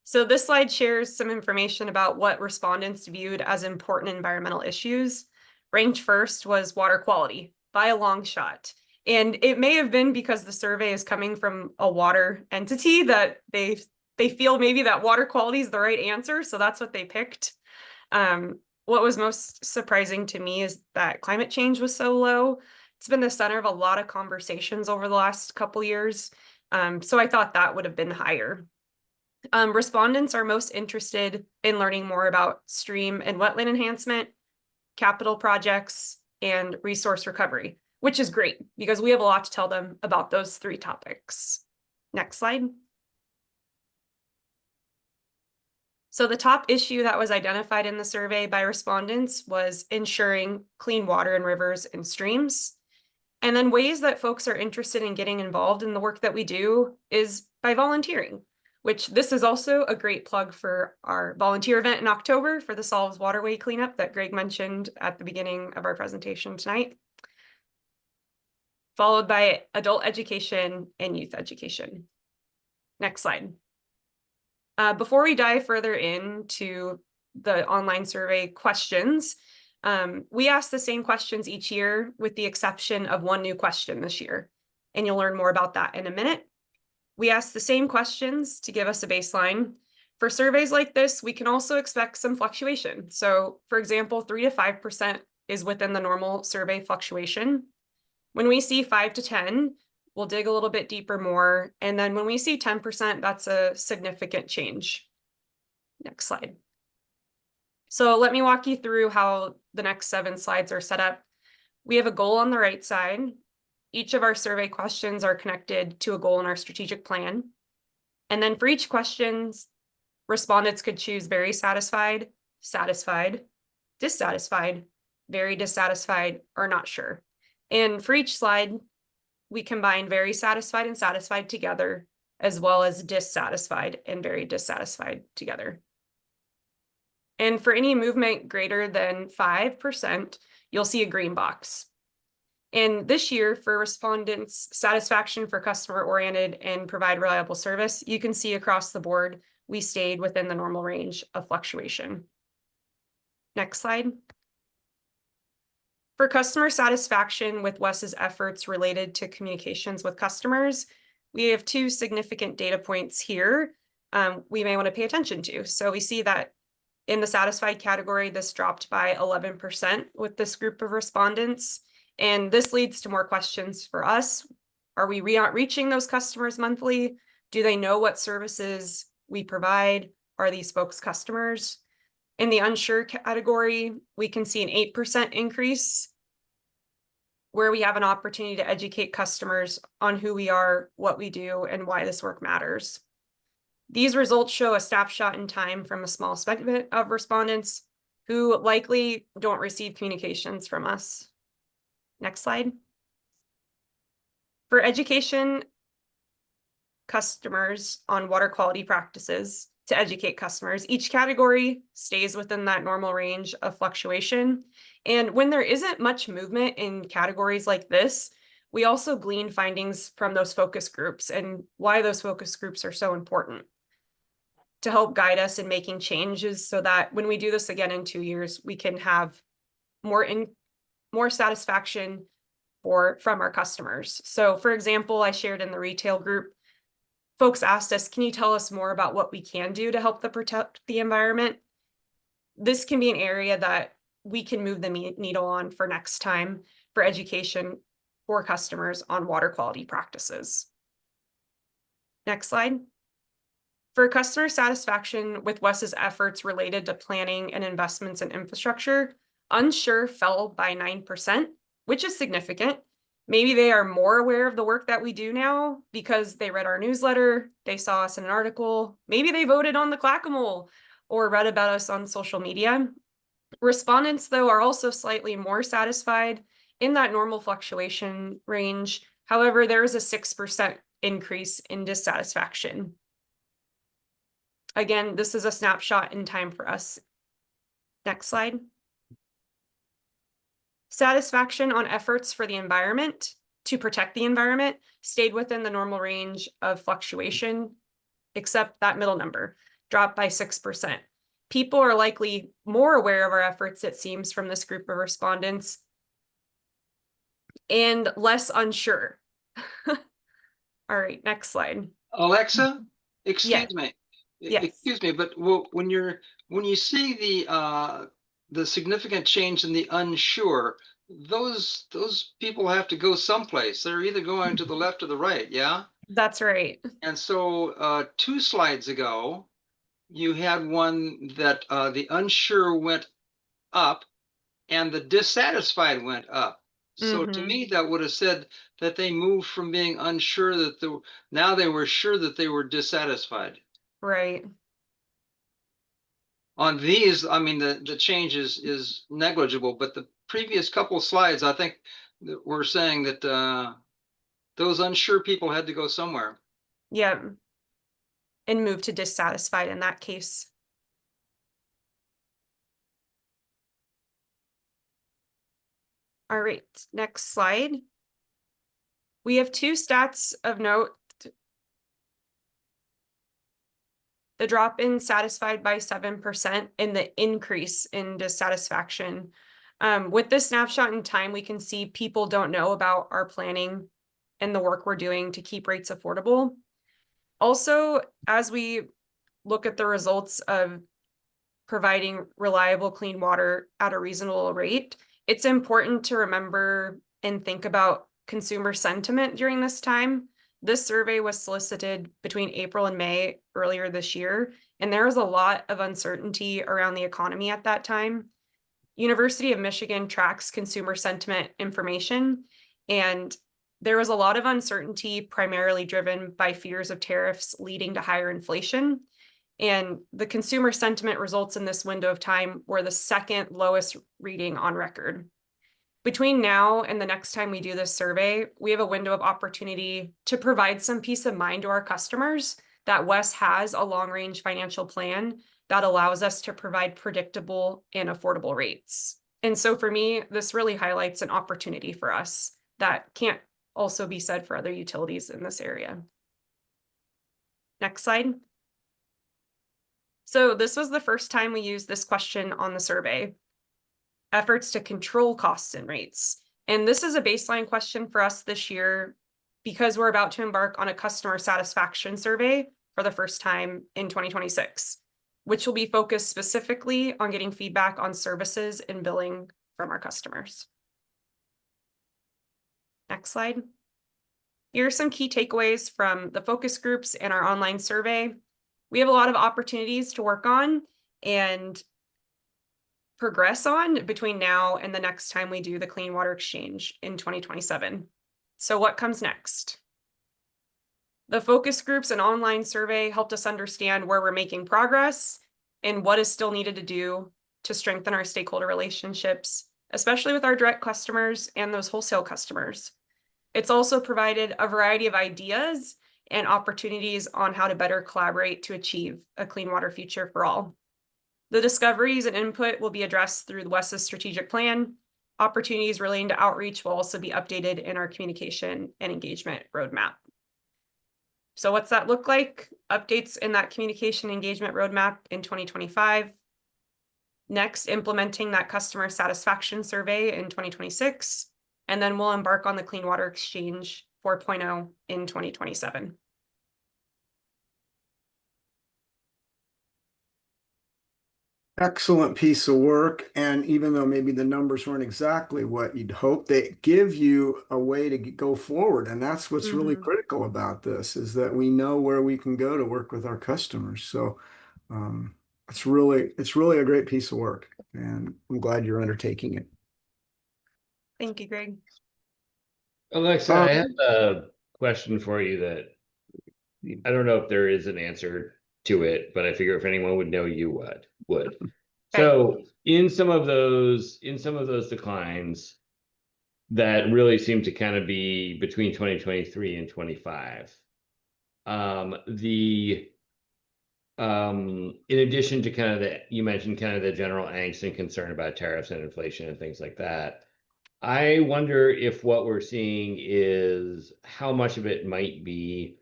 So this slide shares some information about what respondents viewed as important environmental issues. Ranked first was water quality by a long shot. And it may have been because the survey is coming from a water entity that they feel maybe that water quality is the right answer. So that's what they picked. What was most surprising to me is that climate change was so low. It's been the center of a lot of conversations over the last couple years. So I thought that would have been higher. Respondents are most interested in learning more about stream and wetland enhancement, capital projects, and resource recovery, which is great because we have a lot to tell them about those 3 topics. Next slide. So the top issue that was identified in the survey by respondents was ensuring clean water in rivers and streams. And then ways that folks are interested in getting involved in the work that we do is by volunteering, which this is also a great plug for our volunteer event in October for the Solves Waterway cleanup that Greg mentioned at the beginning of our presentation tonight, followed by adult education and youth education. Next slide. Before we dive further into the online survey questions. We ask the same questions each year with the exception of one new question this year, and you'll learn more about that in a minute. We ask the same questions to give us a baseline. For surveys like this, we can also expect some fluctuation. So for example, 3 to 5% is within the normal survey fluctuation. When we see 5 to 10, we'll dig a little bit deeper more. And then when we see 10%, that's a significant change. Next slide. So let me walk you through how the next 7 slides are set up. We have a goal on the right side. Each of our survey questions are connected to a goal in our strategic plan. And then for each question, respondents could choose very satisfied, satisfied, dissatisfied, very dissatisfied, or not sure. And for each slide, we combine very satisfied and satisfied together, as well as dissatisfied and very dissatisfied together. And for any movement greater than 5%, you'll see a green box. And this year, for respondents' satisfaction for customer-oriented and provide reliable service, you can see across the board, we stayed within the normal range of fluctuation. Next slide. For customer satisfaction with WES's efforts related to communications with customers, we have 2 significant data points here we may want to pay attention to. So we see that in the satisfied category, this dropped by 11% with this group of respondents. And this leads to more questions for us. Are we reaching those customers monthly? Do they know what services we provide? Are these folks customers? In the unsure category, we can see an 8% increase where we have an opportunity to educate customers on who we are, what we do, and why this work matters. These results show a snapshot in time from a small segment of respondents who likely don't receive communications from us. Next slide. For education customers on water quality practices, to educate customers, each category stays within that normal range of fluctuation. And when there isn't much movement in categories like this, we also glean findings from those focus groups and why those focus groups are so important to help guide us in making changes so that when we do this again in 2 years, we can have more satisfaction from our customers. So for example, I shared in the retail group, folks asked us, can you tell us more about what we can do to help protect the environment? This can be an area that we can move the needle on for next time for education for customers on water quality practices. Next slide. For customer satisfaction with WES's efforts related to planning and investments in infrastructure, unsure fell by 9%, which is significant. Maybe they are more aware of the work that we do now because they read our newsletter, they saw us in an article, maybe they voted on the Clackamole or read about us on social media. Respondents, though, are also slightly more satisfied in that normal fluctuation range. However, there is a 6% increase in dissatisfaction. Again, this is a snapshot in time for us. Next slide. Satisfaction on efforts for the environment to protect the environment stayed within the normal range of fluctuation, except that middle number dropped by 6%. People are likely more aware of our efforts, it seems, from this group of respondents, and less unsure. All right, next slide. Alexa, excuse Yes. me. Yes. Excuse me, but when you see the significant change in the unsure, those people have to go someplace. They're either going to the left or the right, yeah? That's right. And so 2 slides ago, you had one that the unsure went up and the dissatisfied went up. So to me, that would have said that they moved from being unsure now they were sure that they were dissatisfied. Right. On these, I mean, the change is negligible, but the previous couple slides, I think that we're saying that those unsure people had to go somewhere. Yeah. And move to dissatisfied in that case. All right, next slide. We have 2 stats of note. the drop in satisfied by 7% and the increase in dissatisfaction. With this snapshot in time, we can see people don't know about our planning and the work we're doing to keep rates affordable. Also, as we look at the results of providing reliable, clean water at a reasonable rate, it's important to remember and think about consumer sentiment during this time. This survey was solicited between April and May earlier this year, and there was a lot of uncertainty around the economy at that time. University of Michigan tracks consumer sentiment information, and there was a lot of uncertainty primarily driven by fears of tariffs leading to higher inflation. And the consumer sentiment results in this window of time were the second lowest reading on record. Between now and the next time we do this survey, we have a window of opportunity to provide some peace of mind to our customers that WES has a long-range financial plan that allows us to provide predictable and affordable rates. And so for me, this really highlights an opportunity for us that can't also be said for other utilities in this area. Next slide. So this was the first time we used this question on the survey. Efforts to control costs and rates. And this is a baseline question for us this year because we're about to embark on a customer satisfaction survey for the first time in 2026, which will be focused specifically on getting feedback on services and billing from our customers. Next slide. Here are some key takeaways from the focus groups and our online survey. We have a lot of opportunities to work on and progress on between now and the next time we do the Clean Water Exchange in 2027. So what comes next? The focus groups and online survey helped us understand where we're making progress and what is still needed to do to strengthen our stakeholder relationships, especially with our direct customers and those wholesale customers. It's also provided a variety of ideas and opportunities on how to better collaborate to achieve a clean water future for all. The discoveries and input will be addressed through the WES's strategic plan. Opportunities relating to outreach will also be updated in our communication and engagement roadmap. So what's that look like? Updates in that communication engagement roadmap in 2025. Next, implementing that customer satisfaction survey in 2026. And then we'll embark on the Clean Water Exchange 4.0 in 2027. Excellent piece of work. And even though maybe the numbers weren't exactly what you'd hope, they give you a way to go forward. And that's what's really critical about this, is that we know where we can go to work with our customers. So it's really a great piece of work. And I'm glad you're undertaking it. Thank you, Greg. Alexa, I have a question for you that I don't know if there is an answer to it, but I figure if anyone would know, you would. So in some of those declines that really seem to kind of be between 2023 and 25, in addition to kind of you mentioned kind of the general angst and concern about tariffs and inflation and things like that. I wonder if what we're seeing is how much of it might be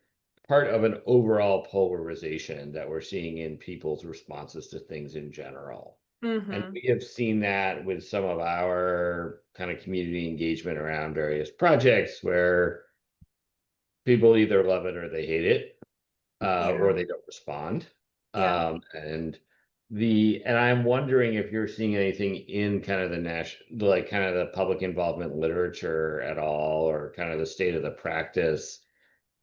part of an overall polarization that we're seeing in people's responses to things in general. And we have seen that with some of our kind of community engagement around various projects where people either love it or they hate it, or they don't respond. And I'm wondering if you're seeing anything in kind of the public involvement literature at all, or kind of the state of the practice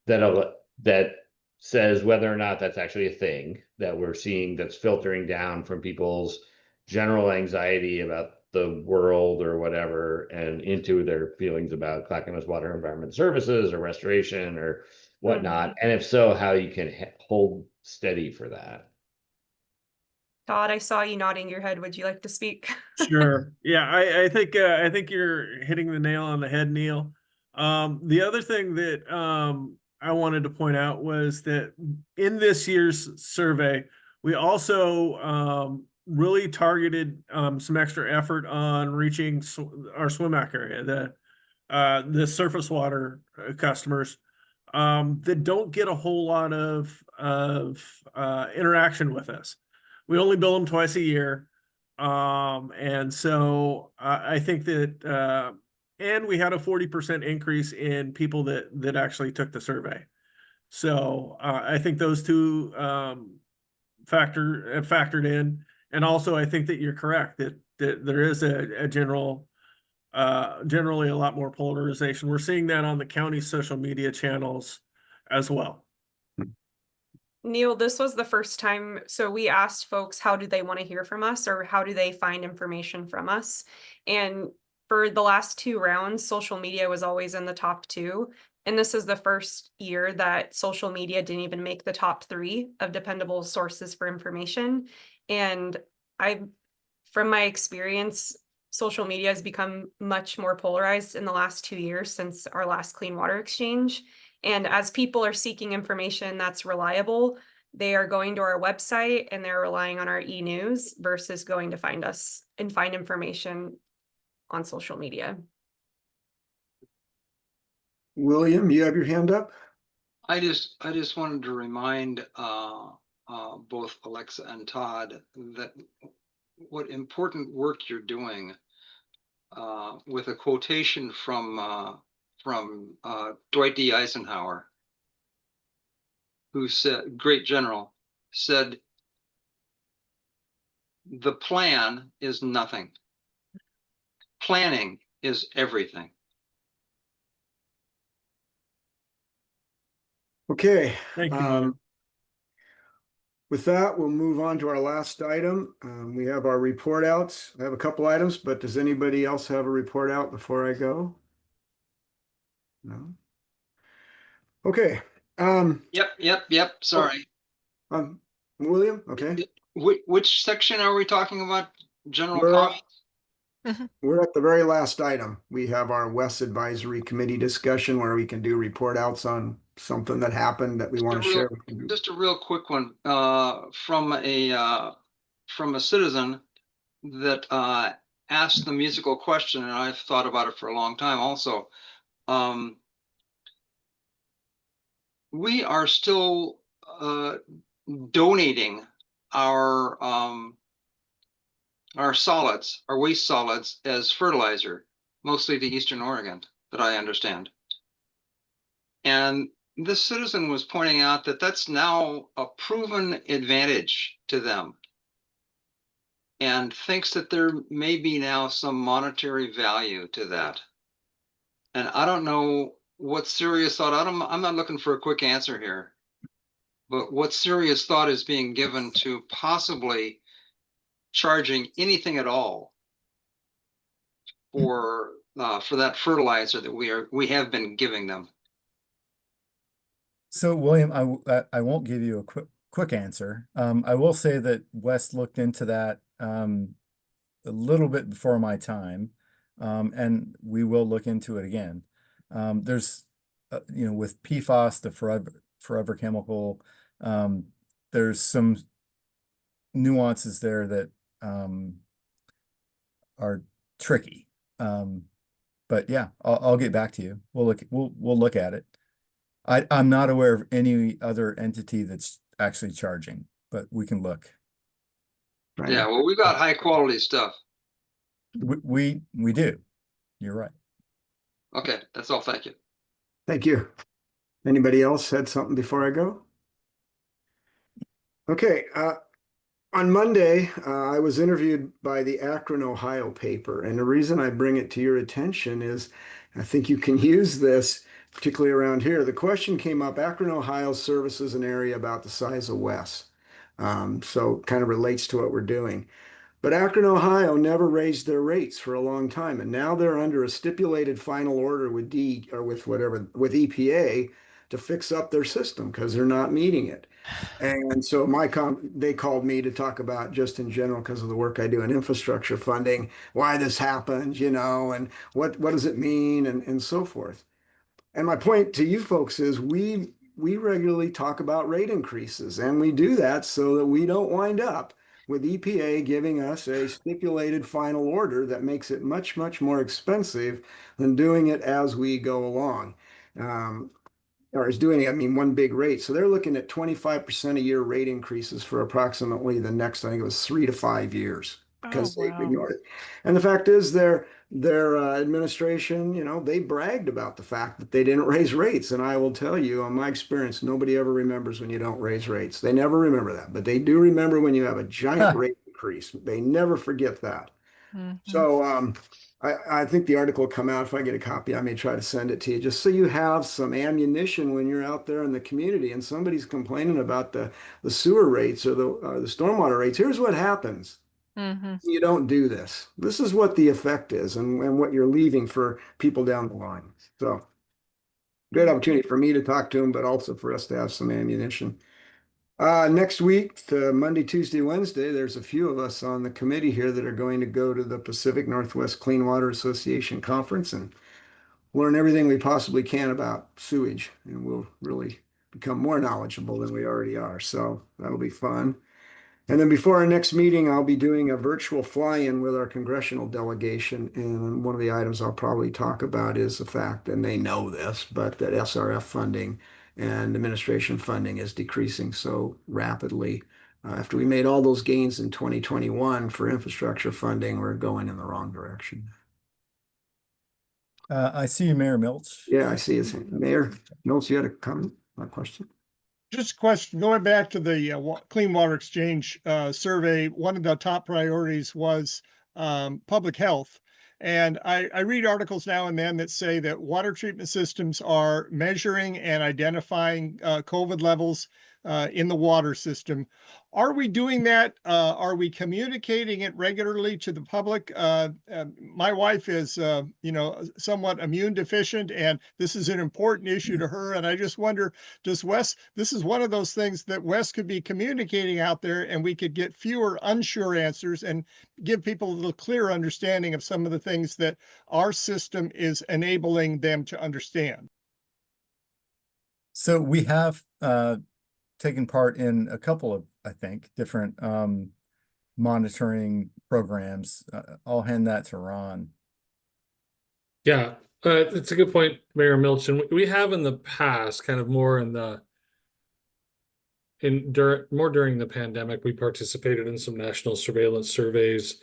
that says whether or not that's actually a thing that we're seeing that's filtering down from people's general anxiety about the world or whatever and into their feelings about Clackamas Water Environment Services or restoration or whatnot. And if so, how you can hold steady for that. Todd, I saw you nodding your head. Would you like to speak? Sure. Yeah, I think you're hitting the nail on the head, Neil. The other thing that I wanted to point out was that in this year's survey, we also really targeted some extra effort on reaching our SWIMAC area, the surface water customers. that don't get a whole lot of interaction with us. We only bill them twice a year. And so I think that and we had a 40% increase in people that actually took the survey. So I think those two factored in. And also I think that you're correct that there is a generally a lot more polarization. We're seeing that on the county social media channels as well. Neil, this was the first time. So we asked folks, how do they want to hear from us, or how do they find information from us? And for the last 2 rounds, social media was always in the top 2. And this is the first year that social media didn't even make the top 3 of dependable sources for information. And from my experience, social media has become much more polarized in the last 2 years since our last Clean Water Exchange. And as people are seeking information that's reliable, they are going to our website and they're relying on our e-news versus going to find us and find information on social media. William, you have your hand up? I just wanted to remind both Alexa and Todd that what important work you're doing with a quotation from Dwight D. Eisenhower, who said, great general, said, the plan is nothing. Planning is everything. Okay. Thank you, William. With that, we'll move on to our last item. We have our report outs. I have a couple items, but does anybody else have a report out before I go? No? Okay. Yep. Sorry. William, okay. Which section are we talking about? General comments? We're at the very last item. We have our WES Advisory Committee discussion where we can do report outs on something that happened that we want to share. Just a real quick one from a citizen that asked the musical question, and I've thought about it for a long time also. We are still donating our solids, our waste solids, as fertilizer, mostly to Eastern Oregon, that I understand. And this citizen was pointing out that that's now a proven advantage to them, and thinks that there may be now some monetary value to that. And I don't know what serious thought, I'm not looking for a quick answer here, but what serious thought is being given to possibly charging anything at all for that fertilizer that we have been giving them? So William, I won't give you a quick answer. I will say that Wes looked into that a little bit before my time, and we will look into it again. There's with PFAS, the forever chemical, there's some nuances there that are tricky. But yeah, I'll get back to you. We'll look at it. I'm not aware of any other entity that's actually charging, but we can look. Yeah, well, we got high quality stuff. We do. You're right. Okay, that's all. Thank you. Thank you. Anybody else had something before I go? Okay. On Monday, I was interviewed by the Akron, Ohio paper, and the reason I bring it to your attention is I think you can use this, particularly around here. The question came up, Akron, Ohio services an area about the size of WES. So it kind of relates to what we're doing. But Akron, Ohio never raised their rates for a long time, and now they're under a stipulated final order with with EPA to fix up their system because they're not meeting it. And so they called me to talk about, just in general, because of the work I do in infrastructure funding, why this happened, and what does it mean, and so forth. And my point to you folks is we regularly talk about rate increases, and we do that so that we don't wind up with EPA giving us a stipulated final order that makes it much, much more expensive than doing it as we go along. or is doing, I mean, one big rate. So they're looking at 25% a year rate increases for approximately the next, I think it was 3 to 5 years, because they've wow. ignored it. And the fact is their administration, you know, they bragged about the fact that they didn't raise rates. And I will tell you, on my experience, nobody ever remembers when you don't raise rates. They never remember that, but they do remember when you have a giant rate increase. They never forget that. Mhm. So I think the article will come out. If I get a copy, I may try to send it to you, just so you have some ammunition when you're out there in the community and somebody's complaining about the sewer rates or the stormwater rates. Here's what happens. Mhm. You don't do this. This is what the effect is and what you're leaving for people down the line. So great opportunity for me to talk to them, but also for us to have some ammunition. Next week, Monday, Tuesday, Wednesday, there's a few of us on the committee here that are going to go to the Pacific Northwest Clean Water Association Conference and learn everything we possibly can about sewage. And we'll really become more knowledgeable than we already are. So that'll be fun. And then before our next meeting, I'll be doing a virtual fly-in with our congressional delegation. And one of the items I'll probably talk about is the fact, and they know this, but that SRF funding and administration funding is decreasing so rapidly. After we made all those gains in 2021 for infrastructure funding, we're going in the wrong direction. I see you, Mayor Milch. Yeah, I see his hand. Mayor Mills, you had a comment, a question? Just a question, going back to the Clean Water Exchange survey, one of the top priorities was public health. And I read articles now and then that say that water treatment systems are measuring and identifying COVID levels in the water system. Are we doing that? Are we communicating it regularly to the public? My wife is, somewhat immune deficient, and this is an important issue to her. And I just wonder, does WES, this is one of those things that WES could be communicating out there, and we could get fewer unsure answers and give people a little clearer understanding of some of the things that our system is enabling them to understand. So we have taken part in a couple of, I think, different monitoring programs. I'll hand that to Ron. Yeah, it's a good point, Mayor Milch. And we have in the past, kind of more during the pandemic, we participated in some national surveillance surveys,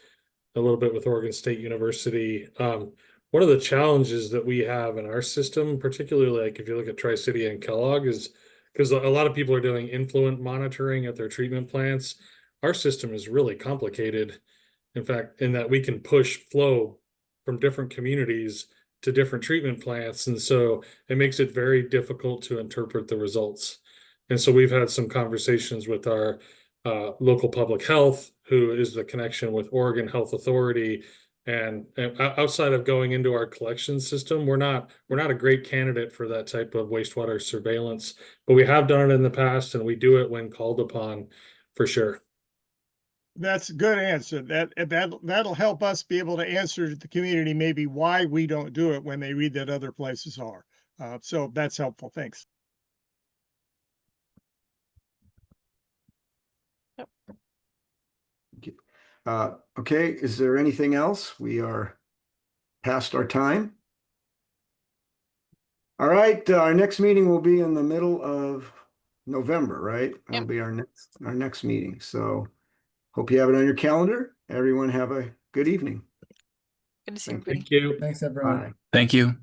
a little bit with Oregon State University. One of the challenges that we have in our system, particularly like if you look at Tri-City and Kellogg, is because a lot of people are doing influent monitoring at their treatment plants. Our system is really complicated. In fact, in that we can push flow from different communities to different treatment plants. And so it makes it very difficult to interpret the results. And so we've had some conversations with our local public health, who is the connection with Oregon Health Authority. And outside of going into our collection system, we're not a great candidate for that type of wastewater surveillance, but we have done it in the past, and we do it when called upon, for sure. That's a good answer. That'll help us be able to answer to the community maybe why we don't do it when they read that other places are. So that's helpful. Thanks. Okay, is there anything else? We are past our time. All right, our next meeting will be in the middle of November, right? That'll be our next meeting. So hope you have it on your calendar. Everyone have a good evening. Good to see everybody. Thank you. Thanks, everyone. Bye. Thank you.